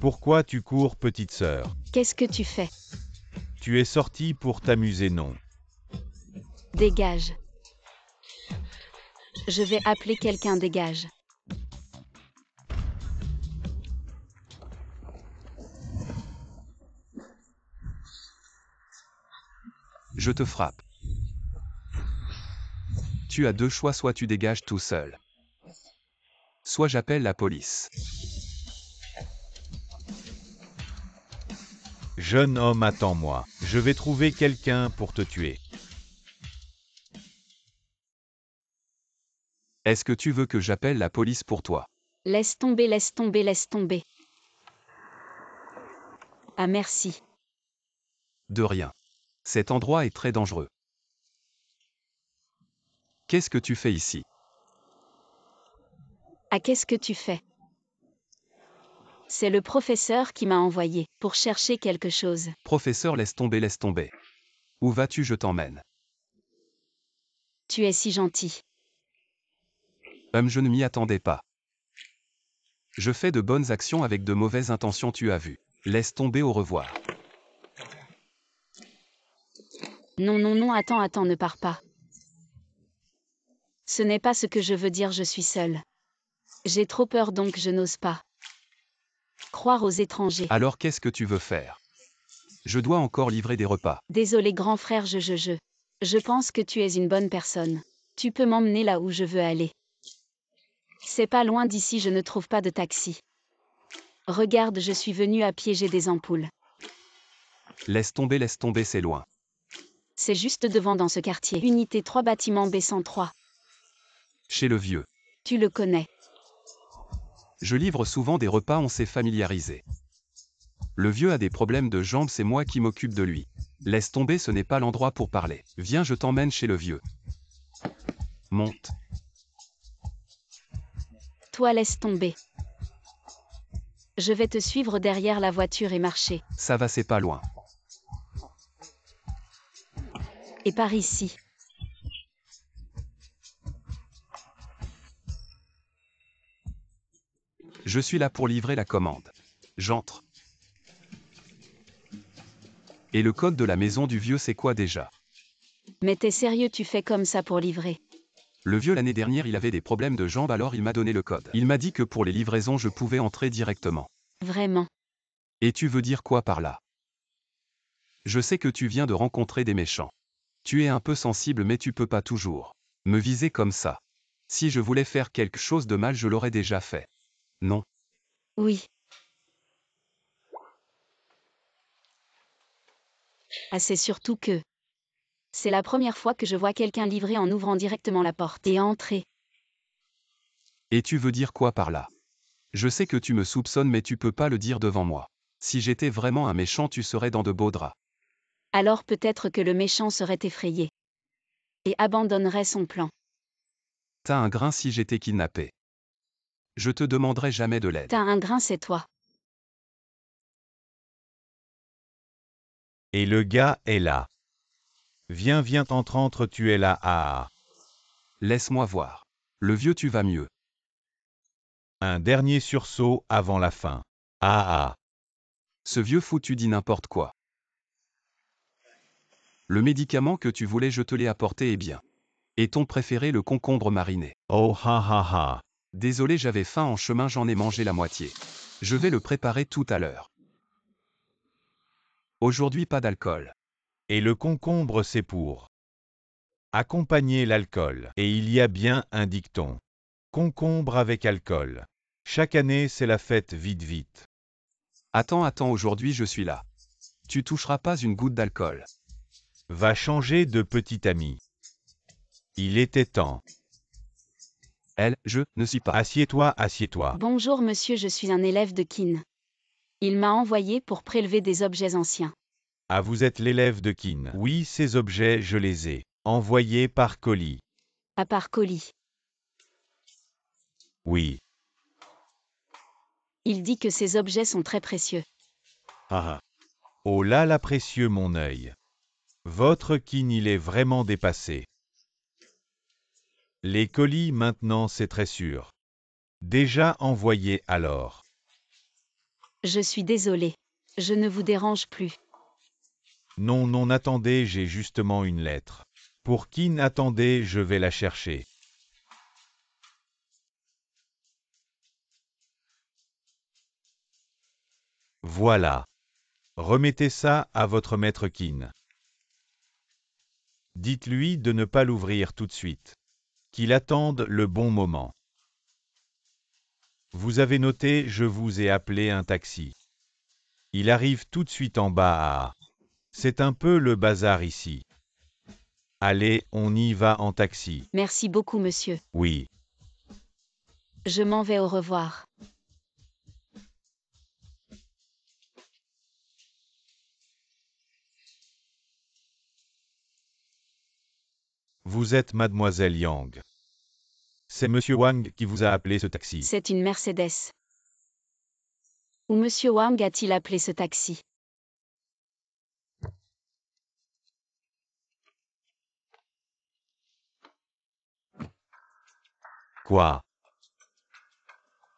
Pourquoi tu cours, petite sœur? Qu'est-ce que tu fais? Tu es sortie pour t'amuser, non? Dégage. Je vais appeler quelqu'un, dégage. Je te frappe. Tu as deux choix, soit tu dégages tout seul. Soit j'appelle la police. Jeune homme, attends-moi. Je vais trouver quelqu'un pour te tuer. Est-ce que tu veux que j'appelle la police pour toi? Laisse tomber, laisse tomber, laisse tomber. Ah merci. De rien. Cet endroit est très dangereux. Qu'est-ce que tu fais ici? Ah qu'est-ce que tu fais? C'est le professeur qui m'a envoyé pour chercher quelque chose. Professeur, laisse tomber, laisse tomber. Où vas-tu? Je t'emmène. Tu es si gentil. Je ne m'y attendais pas. Je fais de bonnes actions avec de mauvaises intentions, tu as vu. Laisse tomber, au revoir. Non, non, non, attends, attends, ne pars pas. Ce n'est pas ce que je veux dire, je suis seule. J'ai trop peur donc je n'ose pas. Croire aux étrangers. Alors qu'est-ce que tu veux faire? Je dois encore livrer des repas. Désolé grand frère, je pense que tu es une bonne personne. Tu peux m'emmener là où je veux aller. C'est pas loin d'ici, je ne trouve pas de taxi. Regarde, je suis venue à pied, j'ai des ampoules. Laisse tomber, c'est loin. C'est juste devant dans ce quartier. Unité 3, bâtiment B103. Chez le vieux. Tu le connais. Je livre souvent des repas, on s'est familiarisé. Le vieux a des problèmes de jambes, c'est moi qui m'occupe de lui. Laisse tomber, ce n'est pas l'endroit pour parler. Viens, je t'emmène chez le vieux. Monte. Toi laisse tomber. Je vais te suivre derrière la voiture et marcher. Ça va, c'est pas loin. Et par ici. Je suis là pour livrer la commande. J'entre. Et le code de la maison du vieux, c'est quoi déjà? Mais t'es sérieux, tu fais comme ça pour livrer? Le vieux, l'année dernière, il avait des problèmes de jambes, alors il m'a donné le code. Il m'a dit que pour les livraisons, je pouvais entrer directement. Vraiment? Et tu veux dire quoi par là? Je sais que tu viens de rencontrer des méchants. Tu es un peu sensible, mais tu peux pas toujours me viser comme ça. Si je voulais faire quelque chose de mal, je l'aurais déjà fait. Non. Oui. Ah, c'est surtout que... C'est la première fois que je vois quelqu'un livrer en ouvrant directement la porte et entrer. Et tu veux dire quoi par là? Je sais que tu me soupçonnes, mais tu peux pas le dire devant moi. Si j'étais vraiment un méchant, tu serais dans de beaux draps. Alors peut-être que le méchant serait effrayé. Et abandonnerait son plan. T'as un grain, si j'étais kidnappé. Je te demanderai jamais de l'aide. T'as un grain, c'est toi. Et le gars est là. Viens, viens, entre, tu es là, ah. Laisse-moi voir. Le vieux, tu vas mieux. Un dernier sursaut avant la fin. Ah ah. Ce vieux fou, tu dis n'importe quoi. Le médicament que tu voulais, je te l'ai apporté, et bien. Et ton préféré, le concombre mariné. Oh ha ha ha. Désolé, j'avais faim en chemin, j'en ai mangé la moitié. Je vais le préparer tout à l'heure. Aujourd'hui, pas d'alcool. Et le concombre, c'est pour accompagner l'alcool. Et il y a bien un dicton. Concombre avec alcool. Chaque année, c'est la fête, vite, vite. Attends, aujourd'hui je suis là. Tu toucheras pas une goutte d'alcool. Va changer de petit ami. Il était temps. Je ne suis pas. Assieds-toi, assieds-toi. Bonjour monsieur, je suis un élève de Kin. Il m'a envoyé pour prélever des objets anciens. Ah, vous êtes l'élève de Kin. Oui, ces objets, je les ai envoyés par colis. À part colis. Oui. Il dit que ces objets sont très précieux. Ah. Oh là là, précieux mon œil. Votre Kin, il est vraiment dépassé. Les colis maintenant, c'est très sûr. Déjà envoyé alors. Je suis désolé. Je ne vous dérange plus. Non, non, attendez, j'ai justement une lettre. Pour Kin, attendez, je vais la chercher. Voilà. Remettez ça à votre maître Kin. Dites-lui de ne pas l'ouvrir tout de suite. Qu'il attende le bon moment. Vous avez noté, je vous ai appelé un taxi. Il arrive tout de suite en bas à... C'est un peu le bazar ici. Allez, on y va en taxi. Merci beaucoup, monsieur. Oui. Je m'en vais, au revoir. Vous êtes mademoiselle Yang. C'est monsieur Wang qui vous a appelé ce taxi. C'est une Mercedes. Ou monsieur Wang a-t-il appelé ce taxi? Quoi?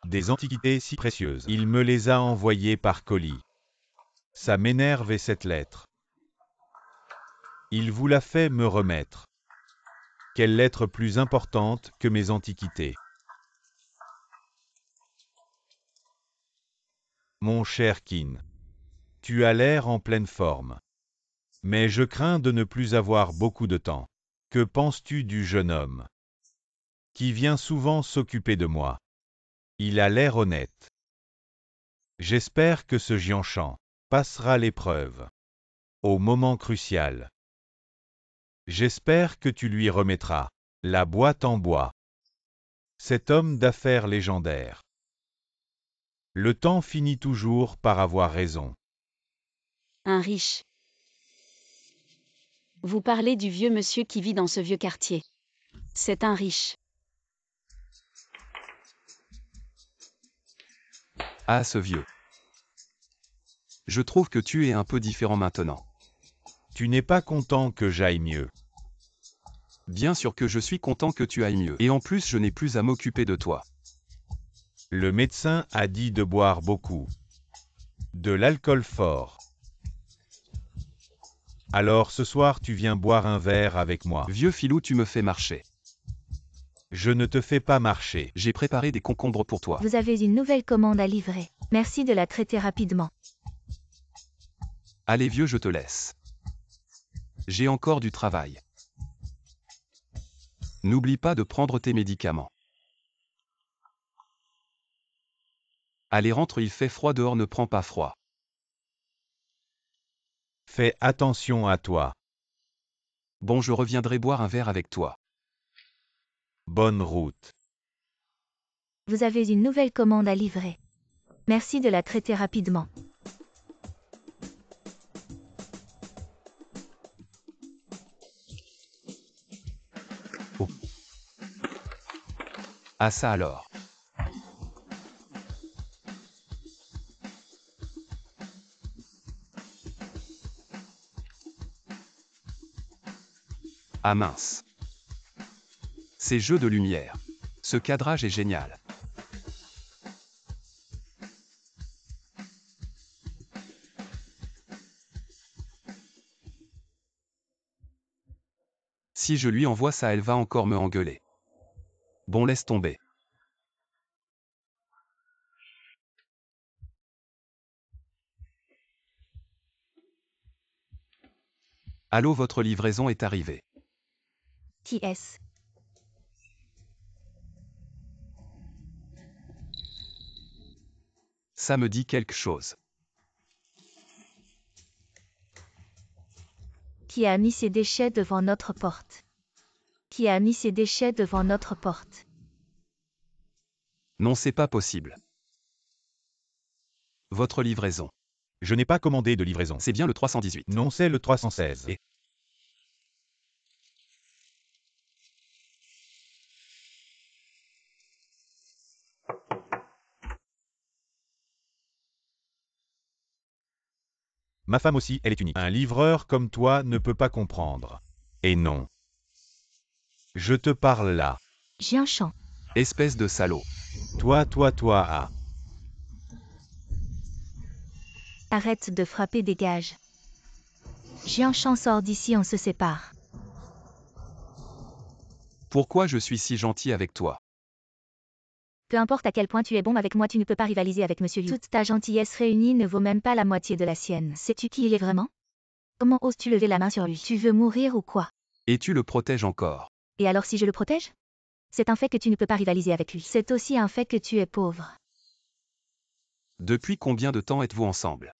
Des antiquités si précieuses. Il me les a envoyées par colis. Ça m'énerve et cette lettre. Il vous l'a fait me remettre. Quelle lettre plus importante que mes antiquités? Mon cher Kin, tu as l'air en pleine forme. Mais je crains de ne plus avoir beaucoup de temps. Que penses-tu du jeune homme qui vient souvent s'occuper de moi? Il a l'air honnête. J'espère que ce Jianshan passera l'épreuve. Au moment crucial. J'espère que tu lui remettras la boîte en bois. Cet homme d'affaires légendaire. Le temps finit toujours par avoir raison. Un riche. Vous parlez du vieux monsieur qui vit dans ce vieux quartier. C'est un riche. Ah, ce vieux. Je trouve que tu es un peu différent maintenant. Tu n'es pas content que j'aille mieux. Bien sûr que je suis content que tu ailles mieux. Et en plus, je n'ai plus à m'occuper de toi. Le médecin a dit de boire beaucoup. De l'alcool fort. Alors ce soir tu viens boire un verre avec moi. Vieux filou, tu me fais marcher. Je ne te fais pas marcher. J'ai préparé des concombres pour toi. Vous avez une nouvelle commande à livrer. Merci de la traiter rapidement. Allez vieux, je te laisse. J'ai encore du travail. N'oublie pas de prendre tes médicaments. Allez, rentre, il fait froid dehors, ne prends pas froid. Fais attention à toi. Bon, je reviendrai boire un verre avec toi. Bonne route. Vous avez une nouvelle commande à livrer. Merci de la traiter rapidement. Ah ça alors. Ah mince. Ces jeux de lumière. Ce cadrage est génial. Si je lui envoie ça, elle va encore me engueuler. Bon, laisse tomber. Allô, votre livraison est arrivée. TS. Ça me dit quelque chose. Qui a mis ses déchets devant notre porte? Qui a mis ses déchets devant notre porte? Non, c'est pas possible. Votre livraison. Je n'ai pas commandé de livraison. C'est bien le 318. Non, c'est le 316. Et- Ma femme aussi, elle est unique. Un livreur comme toi ne peut pas comprendre. Et non. Je te parle là. Jianshan. Espèce de salaud. Toi, ah. Arrête de frapper, dégage. Jianshan sort d'ici, on se sépare. Pourquoi je suis si gentil avec toi? Peu importe à quel point tu es bon avec moi, tu ne peux pas rivaliser avec Monsieur Liu. Toute ta gentillesse réunie ne vaut même pas la moitié de la sienne. Sais-tu qui il est vraiment? Comment oses-tu lever la main sur lui? Tu veux mourir ou quoi? Et tu le protèges encore. Et alors si je le protège? C'est un fait que tu ne peux pas rivaliser avec lui. C'est aussi un fait que tu es pauvre. Depuis combien de temps êtes-vous ensemble?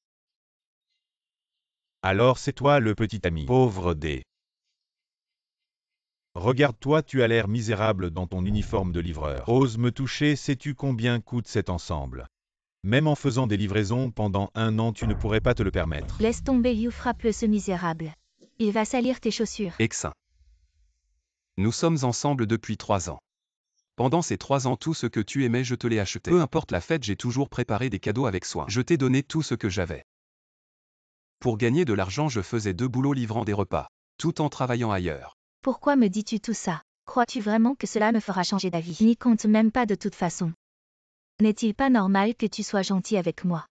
Alors c'est toi le petit ami. Pauvre D. Regarde-toi, tu as l'air misérable dans ton uniforme de livreur. Ose me toucher, sais-tu combien coûte cet ensemble? Même en faisant des livraisons pendant 1 an, tu ne pourrais pas te le permettre. Laisse tomber, Liu, frappe-le, ce misérable. Il va salir tes chaussures. Exin. Nous sommes ensemble depuis 3 ans. Pendant ces 3 ans, tout ce que tu aimais, je te l'ai acheté. Peu importe la fête, j'ai toujours préparé des cadeaux avec soin. Je t'ai donné tout ce que j'avais. Pour gagner de l'argent, je faisais 2 boulots livrant des repas, tout en travaillant ailleurs. Pourquoi me dis-tu tout ça? Crois-tu vraiment que cela me fera changer d'avis? N'y compte même pas de toute façon. N'est-il pas normal que tu sois gentil avec moi?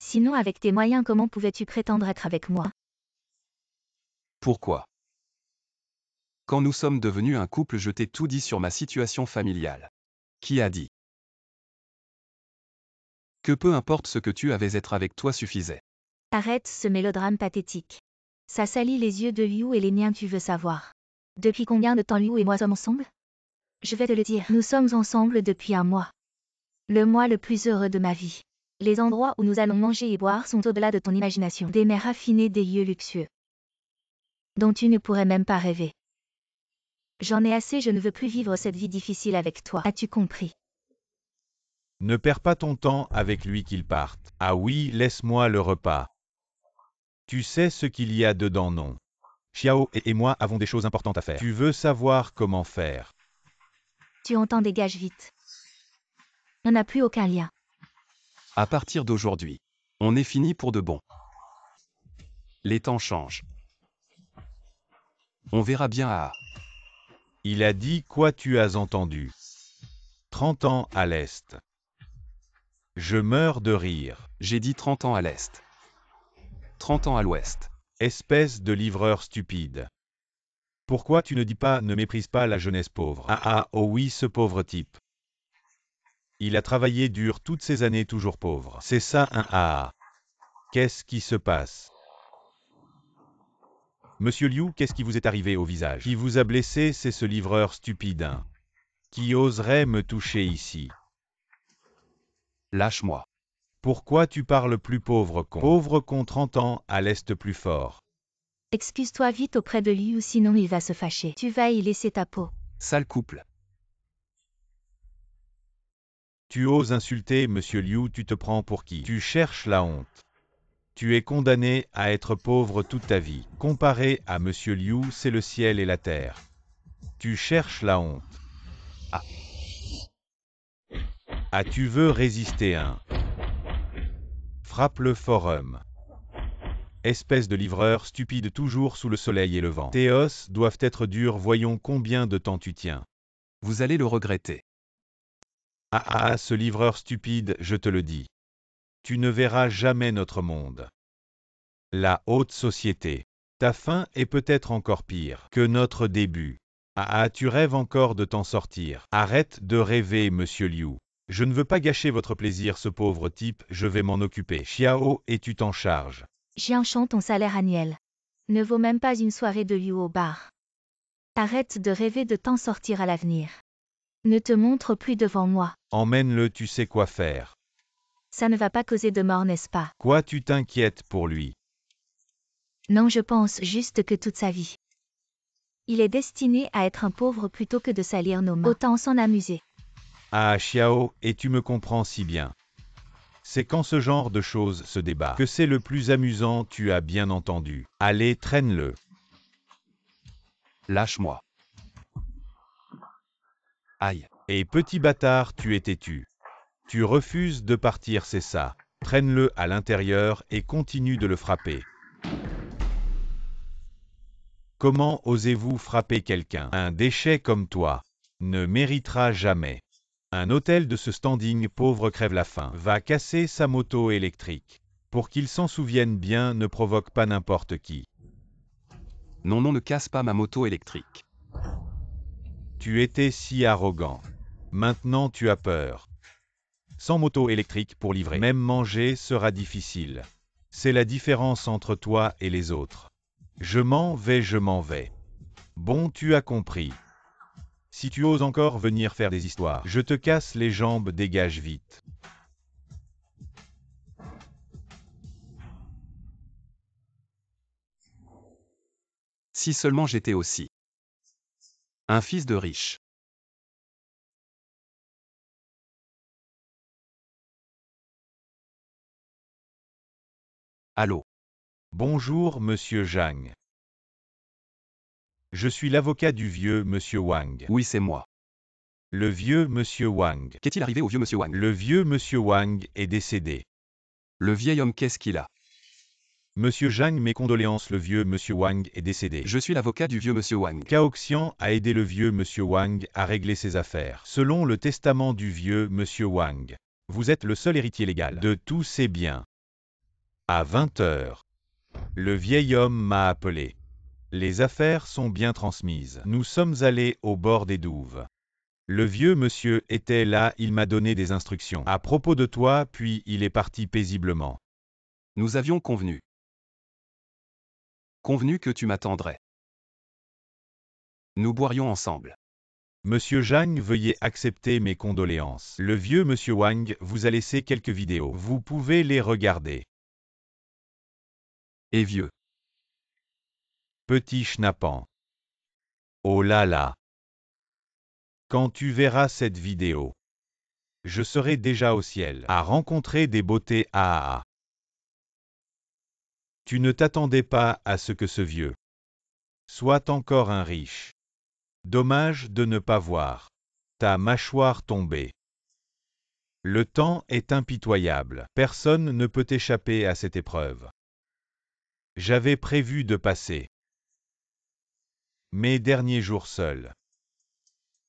Sinon, avec tes moyens, comment pouvais-tu prétendre être avec moi? Pourquoi? Quand nous sommes devenus un couple, je t'ai tout dit sur ma situation familiale. Qui a dit que peu importe ce que tu avais, être avec toi suffisait? Arrête ce mélodrame pathétique. Ça salit les yeux de Liu et les miens, tu veux savoir. Depuis combien de temps Liu et moi sommes ensemble? Je vais te le dire, nous sommes ensemble depuis 1 mois. Le mois le plus heureux de ma vie. Les endroits où nous allons manger et boire sont au-delà de ton imagination. Des mets raffinés, des lieux luxueux, dont tu ne pourrais même pas rêver. J'en ai assez, je ne veux plus vivre cette vie difficile avec toi. As-tu compris? Ne perds pas ton temps avec lui qu'il parte. Ah oui, laisse-moi le repas. Tu sais ce qu'il y a dedans, non? Xiao et moi avons des choses importantes à faire. Tu veux savoir comment faire? Tu entends, dégage vite. On n'a plus aucun lien. À partir d'aujourd'hui, on est fini pour de bon. Les temps changent. On verra bien à... Il a dit quoi, tu as entendu? 30 ans à l'Est. Je meurs de rire. J'ai dit 30 ans à l'Est. 30 ans à l'Ouest. Espèce de livreur stupide. Pourquoi tu ne dis pas ne méprise pas la jeunesse pauvre? Oh oui, ce pauvre type. Il a travaillé dur toutes ces années, toujours pauvre. C'est ça, Qu'est-ce qui se passe? Monsieur Liu, qu'est-ce qui vous est arrivé au visage? Qui vous a blessé? C'est ce livreur stupide, Qui oserait me toucher ici? Lâche-moi. Pourquoi tu parles plus, pauvre con? Pauvre con, 30 ans, à l'Est plus fort. Excuse-toi vite auprès de Liu, sinon il va se fâcher. Tu vas y laisser ta peau. Sale couple. Tu oses insulter Monsieur Liu, tu te prends pour qui? Tu cherches la honte. Tu es condamné à être pauvre toute ta vie. Comparé à Monsieur Liu, c'est le ciel et la terre. Tu cherches la honte. Tu veux résister, Frappe le forum. Espèce de livreur stupide, toujours sous le soleil et le vent. Tes os doivent être durs, voyons combien de temps tu tiens. Vous allez le regretter. Ce livreur stupide, je te le dis. Tu ne verras jamais notre monde. La haute société. Ta fin est peut-être encore pire que notre début. Tu rêves encore de t'en sortir. Arrête de rêver, Monsieur Liu. Je ne veux pas gâcher votre plaisir, ce pauvre type, je vais m'en occuper. Xiao, et tu t'en charges. Jianshan, ton salaire annuel ne vaut même pas une soirée de Liu au bar. Arrête de rêver de t'en sortir à l'avenir. Ne te montre plus devant moi. Emmène-le, tu sais quoi faire. Ça ne va pas causer de mort, n'est-ce pas? Quoi, tu t'inquiètes pour lui? Non, je pense juste que toute sa vie, il est destiné à être un pauvre plutôt que de salir nos mains. Autant s'en amuser. Xiao, et tu me comprends si bien. C'est quand ce genre de choses se débat que c'est le plus amusant, tu as bien entendu. Allez, traîne-le. Lâche-moi. Aïe. Et petit bâtard, tu es têtu. Tu refuses de partir, c'est ça. Traîne-le à l'intérieur et continue de le frapper. Comment osez-vous frapper quelqu'un? Un déchet comme toi ne méritera jamais. Un hôtel de ce standing, pauvre crève la faim. Va casser sa moto électrique. Pour qu'ils s'en souviennent bien, ne provoque pas n'importe qui. Non, non, ne casse pas ma moto électrique. Tu étais si arrogant. Maintenant tu as peur. Sans moto électrique pour livrer, même manger sera difficile. C'est la différence entre toi et les autres. Je m'en vais, je m'en vais. Bon, tu as compris. Si tu oses encore venir faire des histoires, je te casse les jambes, dégage vite. Si seulement j'étais aussi un fils de riche. Allô? Bonjour, monsieur Zhang. Je suis l'avocat du vieux monsieur Wang. Oui, c'est moi. Le vieux monsieur Wang. Qu'est-il arrivé au vieux monsieur Wang? Le vieux monsieur Wang est décédé. Le vieil homme, qu'est-ce qu'il a? Monsieur Zhang, mes condoléances, le vieux monsieur Wang est décédé. Je suis l'avocat du vieux monsieur Wang. Cao Xian a aidé le vieux monsieur Wang à régler ses affaires. Selon le testament du vieux monsieur Wang, vous êtes le seul héritier légal de tous ses biens. À 20 heures, le vieil homme m'a appelé. Les affaires sont bien transmises. Nous sommes allés au bord des douves. Le vieux monsieur était là, il m'a donné des instructions à propos de toi, puis il est parti paisiblement. Nous avions convenu que tu m'attendrais. Nous boirions ensemble. Monsieur Zhang, veuillez accepter mes condoléances. Le vieux monsieur Wang vous a laissé quelques vidéos. Vous pouvez les regarder. Et vieux. Petit schnappant. Oh là là. Quand tu verras cette vidéo, je serai déjà au ciel à rencontrer des beautés ah. Tu ne t'attendais pas à ce que ce vieux soit encore un riche. Dommage de ne pas voir ta mâchoire tomber. Le temps est impitoyable. Personne ne peut échapper à cette épreuve. J'avais prévu de passer mes derniers jours seul.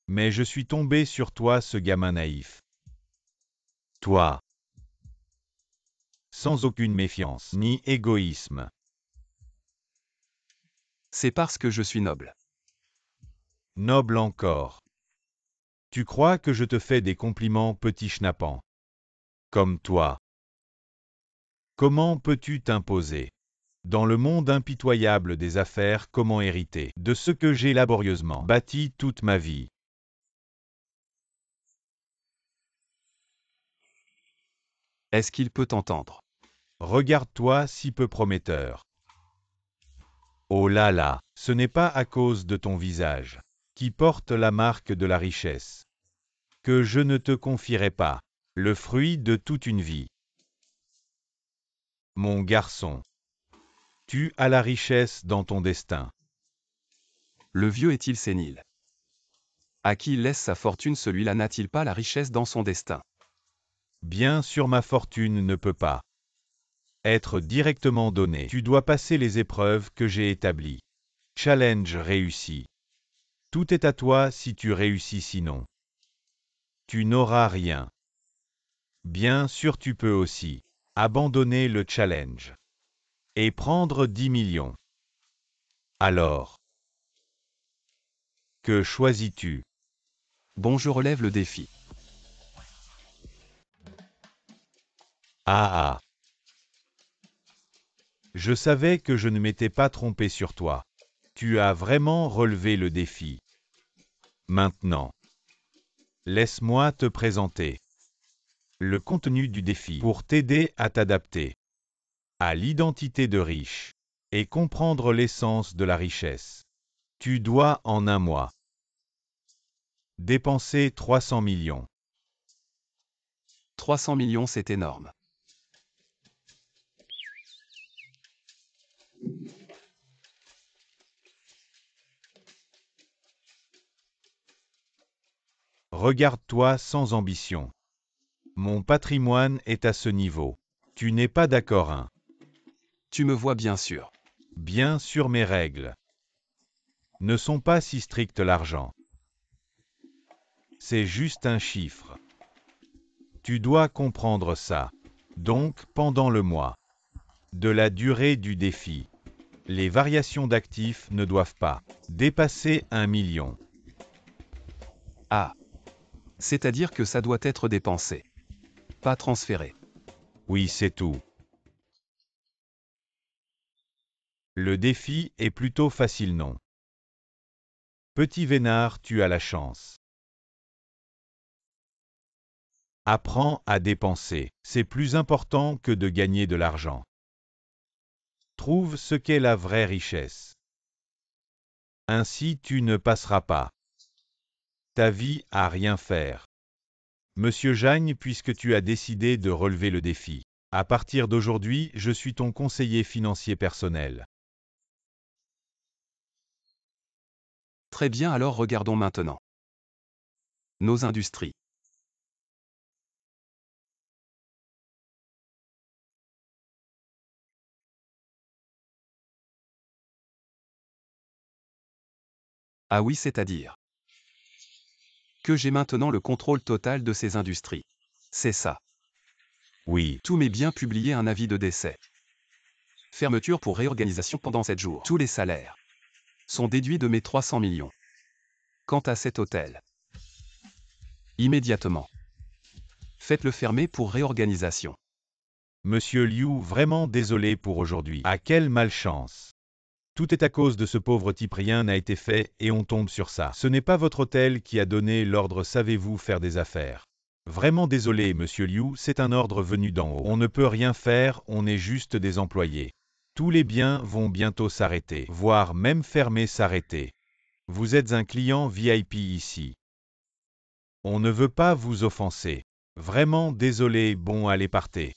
Mais je suis tombé sur toi, ce gamin naïf. Toi. Sans aucune méfiance, ni égoïsme. C'est parce que je suis noble. Noble encore. Tu crois que je te fais des compliments, petit schnappant? Comme toi. Comment peux-tu t'imposer? Dans le monde impitoyable des affaires, comment hériter de ce que j'ai laborieusement bâti toute ma vie? Est-ce qu'il peut t'entendre? Regarde-toi si peu prometteur. Oh là là, ce n'est pas à cause de ton visage, qui porte la marque de la richesse, que je ne te confierai pas le fruit de toute une vie. Mon garçon, tu as la richesse dans ton destin. Le vieux est-il sénile? À qui il laisse sa fortune, celui-là n'a-t-il pas la richesse dans son destin? Bien sûr, ma fortune ne peut pas être directement donnée. Tu dois passer les épreuves que j'ai établies. Challenge réussi. Tout est à toi si tu réussis, sinon tu n'auras rien. Bien sûr, tu peux aussi abandonner le challenge et prendre 10 millions. Alors, que choisis-tu? Bon, je relève le défi. Ah ah. Je savais que je ne m'étais pas trompé sur toi. Tu as vraiment relevé le défi. Maintenant, laisse-moi te présenter le contenu du défi pour t'aider à t'adapter à l'identité de riche et comprendre l'essence de la richesse. Tu dois en un mois dépenser 300 millions. 300 millions, c'est énorme. Regarde-toi sans ambition. Mon patrimoine est à ce niveau. Tu n'es pas d'accord, hein? Tu me vois bien sûr. Bien sûr, mes règles ne sont pas si strictes. L'argent, c'est juste un chiffre. Tu dois comprendre ça. Donc, pendant le mois De la durée du défi. Les variations d'actifs ne doivent pas dépasser 1 million. Ah. C'est-à-dire que ça doit être dépensé. Pas transféré. Oui, c'est tout. Le défi est plutôt facile, non? Petit Vénard, tu as la chance. Apprends à dépenser. C'est plus important que de gagner de l'argent. Trouve ce qu'est la vraie richesse. Ainsi tu ne passeras pas ta vie à rien faire. Monsieur Jagne, puisque tu as décidé de relever le défi, à partir d'aujourd'hui, je suis ton conseiller financier personnel. Très bien, alors regardons maintenant. Nos industries. Ah oui, c'est-à-dire que j'ai maintenant le contrôle total de ces industries. C'est ça. Oui, Tous mes biens publiés un avis de décès. Fermeture pour réorganisation pendant 7 jours. Tous les salaires sont déduits de mes 300 millions. Quant à cet hôtel, immédiatement, faites-le fermer pour réorganisation. Monsieur Liu, vraiment désolé pour aujourd'hui. Ah, quelle malchance. Tout est à cause de ce pauvre type, rien n'a été fait et on tombe sur ça. Ce n'est pas votre hôtel qui a donné l'ordre, savez-vous faire des affaires. Vraiment désolé, monsieur Liu, c'est un ordre venu d'en haut. On ne peut rien faire, on est juste des employés. Tous les biens vont bientôt s'arrêter, voire même fermer s'arrêter. Vous êtes un client VIP ici. On ne veut pas vous offenser. Vraiment désolé, bon allez partez.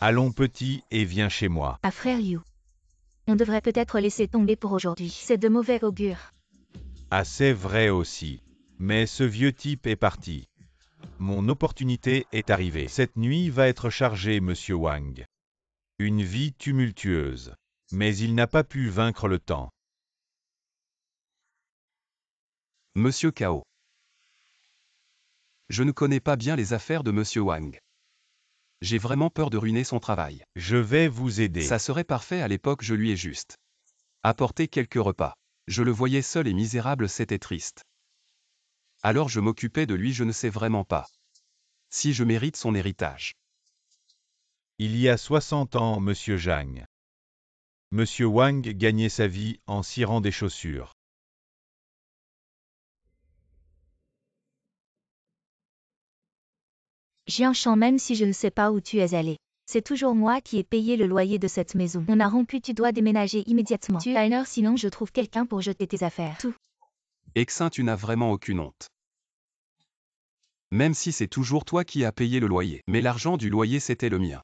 Allons petit et viens chez moi. Ah frère Yu. On devrait peut-être laisser tomber pour aujourd'hui. C'est de mauvais augure. Ah, c'est vrai aussi. Mais ce vieux type est parti. Mon opportunité est arrivée. Cette nuit va être chargée, monsieur Wang. Une vie tumultueuse. Mais il n'a pas pu vaincre le temps. Monsieur Kao. Je ne connais pas bien les affaires de Monsieur Wang. J'ai vraiment peur de ruiner son travail. Je vais vous aider. Ça serait parfait, à l'époque je lui ai juste apporté quelques repas. Je le voyais seul et misérable, c'était triste. Alors je m'occupais de lui, je ne sais vraiment pas si je mérite son héritage. Il y a 60 ans, monsieur Zhang. Monsieur Wang gagnait sa vie en cirant des chaussures. Jianshan, même si je ne sais pas où tu es allé. C'est toujours moi qui ai payé le loyer de cette maison. On a rompu, tu dois déménager immédiatement. Tu as une heure, sinon je trouve quelqu'un pour jeter tes affaires. Tout. Exin, tu n'as vraiment aucune honte. Même si c'est toujours toi qui as payé le loyer. Mais l'argent du loyer c'était le mien.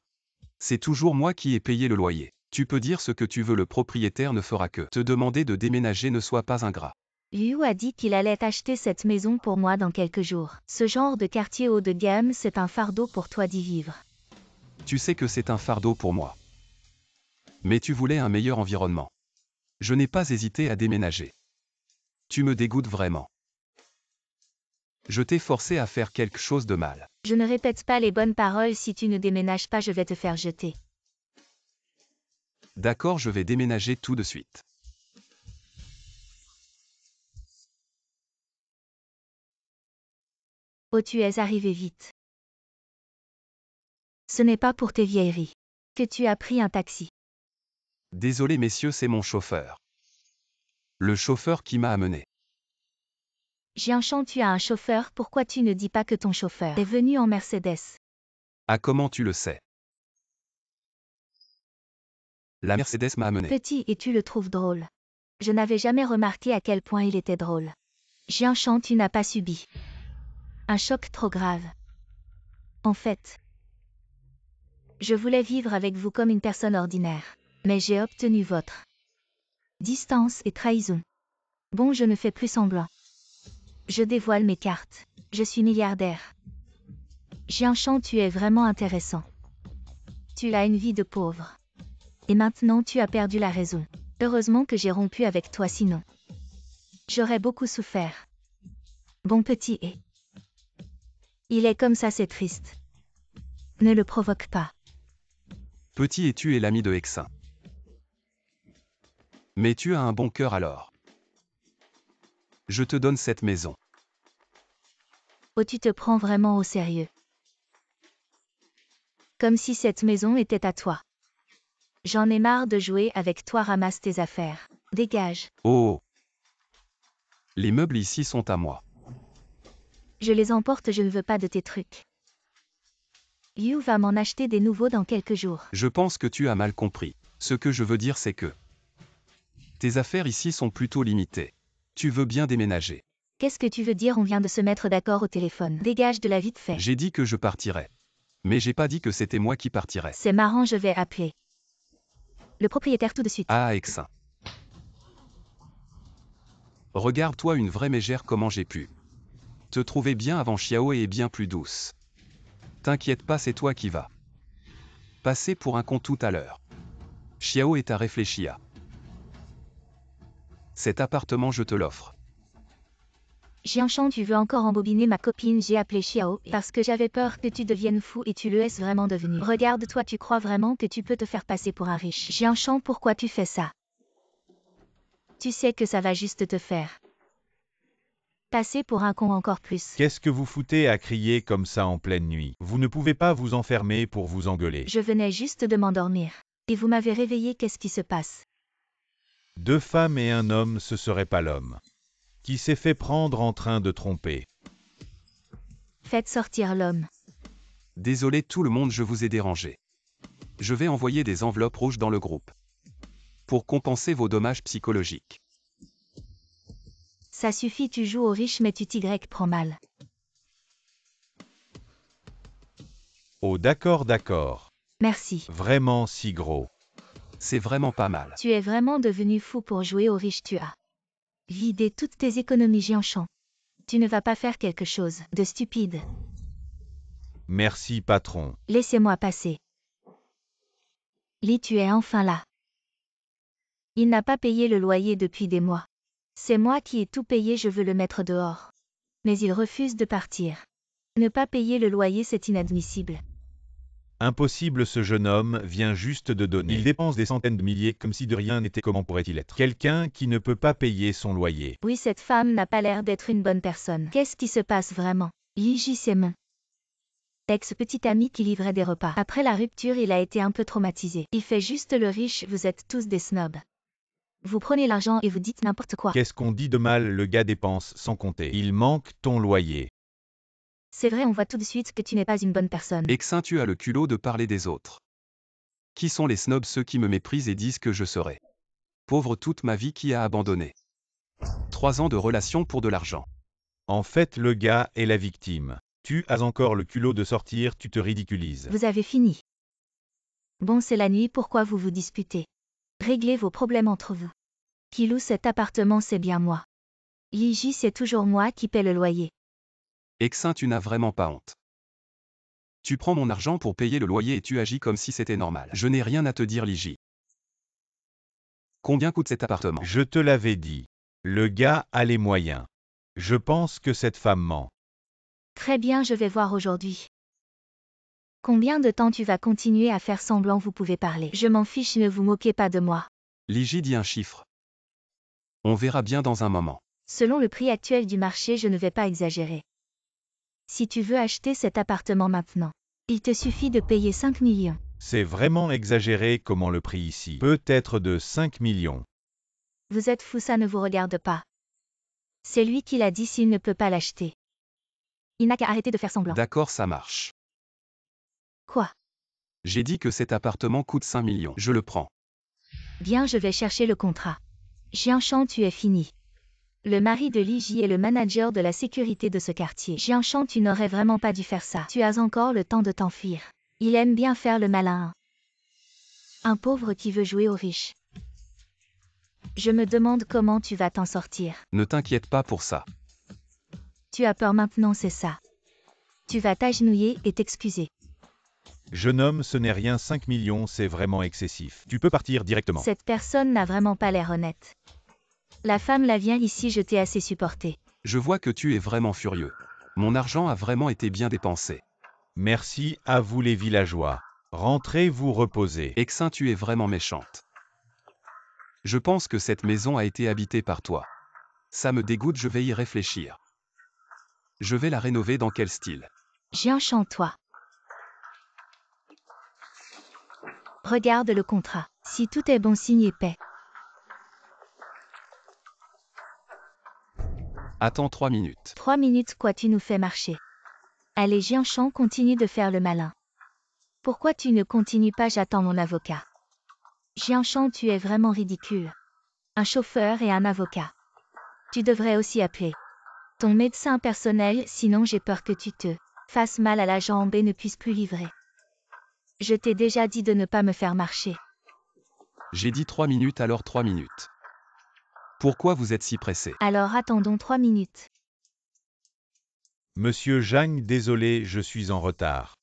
C'est toujours moi qui ai payé le loyer. Tu peux dire ce que tu veux, le propriétaire ne fera que te demander de déménager, ne sois pas ingrat. Liu a dit qu'il allait acheter cette maison pour moi dans quelques jours. Ce genre de quartier haut de gamme, c'est un fardeau pour toi d'y vivre. Tu sais que c'est un fardeau pour moi. Mais tu voulais un meilleur environnement. Je n'ai pas hésité à déménager. Tu me dégoûtes vraiment. Je t'ai forcé à faire quelque chose de mal. Je ne répète pas les bonnes paroles, si tu ne déménages pas, je vais te faire jeter. D'accord, je vais déménager tout de suite. Oh, tu es arrivé vite. Ce n'est pas pour tes vieilleries que tu as pris un taxi. Désolé messieurs, c'est mon chauffeur. Le chauffeur qui m'a amené. Jianshan, tu as un chauffeur, pourquoi tu ne dis pas que ton chauffeur est venu en Mercedes? Ah, comment tu le sais? La Mercedes m'a amené. Petit, et tu le trouves drôle. Je n'avais jamais remarqué à quel point il était drôle. Jianshan, tu n'as pas subi un choc trop grave. En fait, je voulais vivre avec vous comme une personne ordinaire. Mais j'ai obtenu votre distance et trahison. Bon, je ne fais plus semblant. Je dévoile mes cartes. Je suis milliardaire. Jianshan, tu es vraiment intéressant. Tu as une vie de pauvre. Et maintenant tu as perdu la raison. Heureusement que j'ai rompu avec toi, sinon j'aurais beaucoup souffert. Bon petit, et il est comme ça, c'est triste. Ne le provoque pas. Petit et tu es l'ami de Exin. Mais tu as un bon cœur alors. Je te donne cette maison. Oh, tu te prends vraiment au sérieux. Comme si cette maison était à toi. J'en ai marre de jouer avec toi, ramasse tes affaires. Dégage. Oh. Les meubles ici sont à moi. Je les emporte, je ne veux pas de tes trucs. Liu va m'en acheter des nouveaux dans quelques jours. Je pense que tu as mal compris. Ce que je veux dire c'est que tes affaires ici sont plutôt limitées. Tu veux bien déménager. Qu'est-ce que tu veux dire? On vient de se mettre d'accord au téléphone. Dégage de la vite fait. J'ai dit que je partirais. Mais j'ai pas dit que c'était moi qui partirais. C'est marrant, je vais appeler le propriétaire tout de suite. Ah, Exin. Regarde-toi une vraie mégère comment j'ai pu te trouver bien avant Xiao et bien plus douce. T'inquiète pas, c'est toi qui vas passer pour un con tout à l'heure. Xiao est à réfléchir. Cet appartement je te l'offre. Jianshan, tu veux encore embobiner ma copine? J'ai appelé Xiao parce que j'avais peur que tu deviennes fou et tu le es vraiment devenu. Regarde-toi, tu crois vraiment que tu peux te faire passer pour un riche? Jianshan, pourquoi tu fais ça? Tu sais que ça va juste te faire passer pour un con encore plus. Qu'est-ce que vous foutez à crier comme ça en pleine nuit? Vous ne pouvez pas vous enfermer pour vous engueuler. Je venais juste de m'endormir. Et vous m'avez réveillé, qu'est-ce qui se passe? Deux femmes et un homme, ce serait pas l'homme qui s'est fait prendre en train de tromper. Faites sortir l'homme. Désolé tout le monde, je vous ai dérangé. Je vais envoyer des enveloppes rouges dans le groupe pour compenser vos dommages psychologiques. Ça suffit, tu joues au riche mais tu t'y prends mal. Oh d'accord. Merci. Vraiment si gros. C'est vraiment pas mal. Tu es vraiment devenu fou pour jouer au riche, tu as vidé toutes tes économies, Jianshan. Tu ne vas pas faire quelque chose de stupide. Merci patron. Laissez-moi passer. Li, tu es enfin là. Il n'a pas payé le loyer depuis des mois. C'est moi qui ai tout payé, je veux le mettre dehors. Mais il refuse de partir. Ne pas payer le loyer, c'est inadmissible. Impossible, ce jeune homme vient juste de donner. Il dépense des centaines de milliers comme si de rien n'était. Comment pourrait-il être quelqu'un qui ne peut pas payer son loyer? Oui, cette femme n'a pas l'air d'être une bonne personne. Qu'est-ce qui se passe vraiment? Yiji ses mains. Ex-petit ami qui livrait des repas. Après la rupture, il a été un peu traumatisé. Il fait juste le riche, vous êtes tous des snobs. Vous prenez l'argent et vous dites n'importe quoi. Qu'est-ce qu'on dit de mal? Le gars dépense sans compter. Il manque ton loyer. C'est vrai, on voit tout de suite que tu n'es pas une bonne personne. Exin, tu as le culot de parler des autres. Qui sont les snobs? Ceux qui me méprisent et disent que je serai pauvre toute ma vie, qui a abandonné 3 ans de relation pour de l'argent. En fait, le gars est la victime. Tu as encore le culot de sortir, tu te ridiculises. Vous avez fini. Bon, c'est la nuit, pourquoi vous vous disputez? Réglez vos problèmes entre vous. Qui loue cet appartement? C'est bien moi. Yiji, c'est toujours moi qui paie le loyer. Exin, tu n'as vraiment pas honte. Tu prends mon argent pour payer le loyer et tu agis comme si c'était normal. Je n'ai rien à te dire, Liji. Combien coûte cet appartement? Je te l'avais dit. Le gars a les moyens. Je pense que cette femme ment. Très bien, je vais voir aujourd'hui. Combien de temps tu vas continuer à faire semblant? Vous pouvez parler. Je m'en fiche, ne vous moquez pas de moi. Liji dit un chiffre. On verra bien dans un moment. Selon le prix actuel du marché, je ne vais pas exagérer. Si tu veux acheter cet appartement maintenant, il te suffit de payer 5 millions. C'est vraiment exagéré comment le prix ici peut être de 5 millions. Vous êtes fou, ça ne vous regarde pas. C'est lui qui l'a dit, s'il ne peut pas l'acheter. Il n'a qu'à arrêter de faire semblant. D'accord, ça marche. Quoi? J'ai dit que cet appartement coûte 5 millions. Je le prends. Bien, je vais chercher le contrat. Jianshan, tu es fini. Le mari de Liji est le manager de la sécurité de ce quartier. Jianshan, tu n'aurais vraiment pas dû faire ça. Tu as encore le temps de t'enfuir. Il aime bien faire le malin. Un pauvre qui veut jouer aux riches. Je me demande comment tu vas t'en sortir. Ne t'inquiète pas pour ça. Tu as peur maintenant, c'est ça. Tu vas t'agenouiller et t'excuser. Jeune homme, ce n'est rien, 5 millions, c'est vraiment excessif. Tu peux partir directement. Cette personne n'a vraiment pas l'air honnête. La femme la vient ici, je t'ai assez supporté. Je vois que tu es vraiment furieux. Mon argent a vraiment été bien dépensé. Merci à vous les villageois. Rentrez vous reposer. Exin, tu es vraiment méchante. Je pense que cette maison a été habitée par toi. Ça me dégoûte, je vais y réfléchir. Je vais la rénover dans quel style? Jianshan-toi. Regarde le contrat. Si tout est bon, signe et paie. Attends 3 minutes. 3 minutes quoi, tu nous fais marcher. Allez, Jianshan, continue de faire le malin. Pourquoi tu ne continues pas? J'attends mon avocat. Jianshan, tu es vraiment ridicule. Un chauffeur et un avocat. Tu devrais aussi appeler ton médecin personnel, sinon j'ai peur que tu te fasses mal à la jambe et ne puisses plus livrer. Je t'ai déjà dit de ne pas me faire marcher. J'ai dit 3 minutes, alors 3 minutes. Pourquoi vous êtes si pressé? Alors attendons 3 minutes. Monsieur Zhang, désolé, je suis en retard.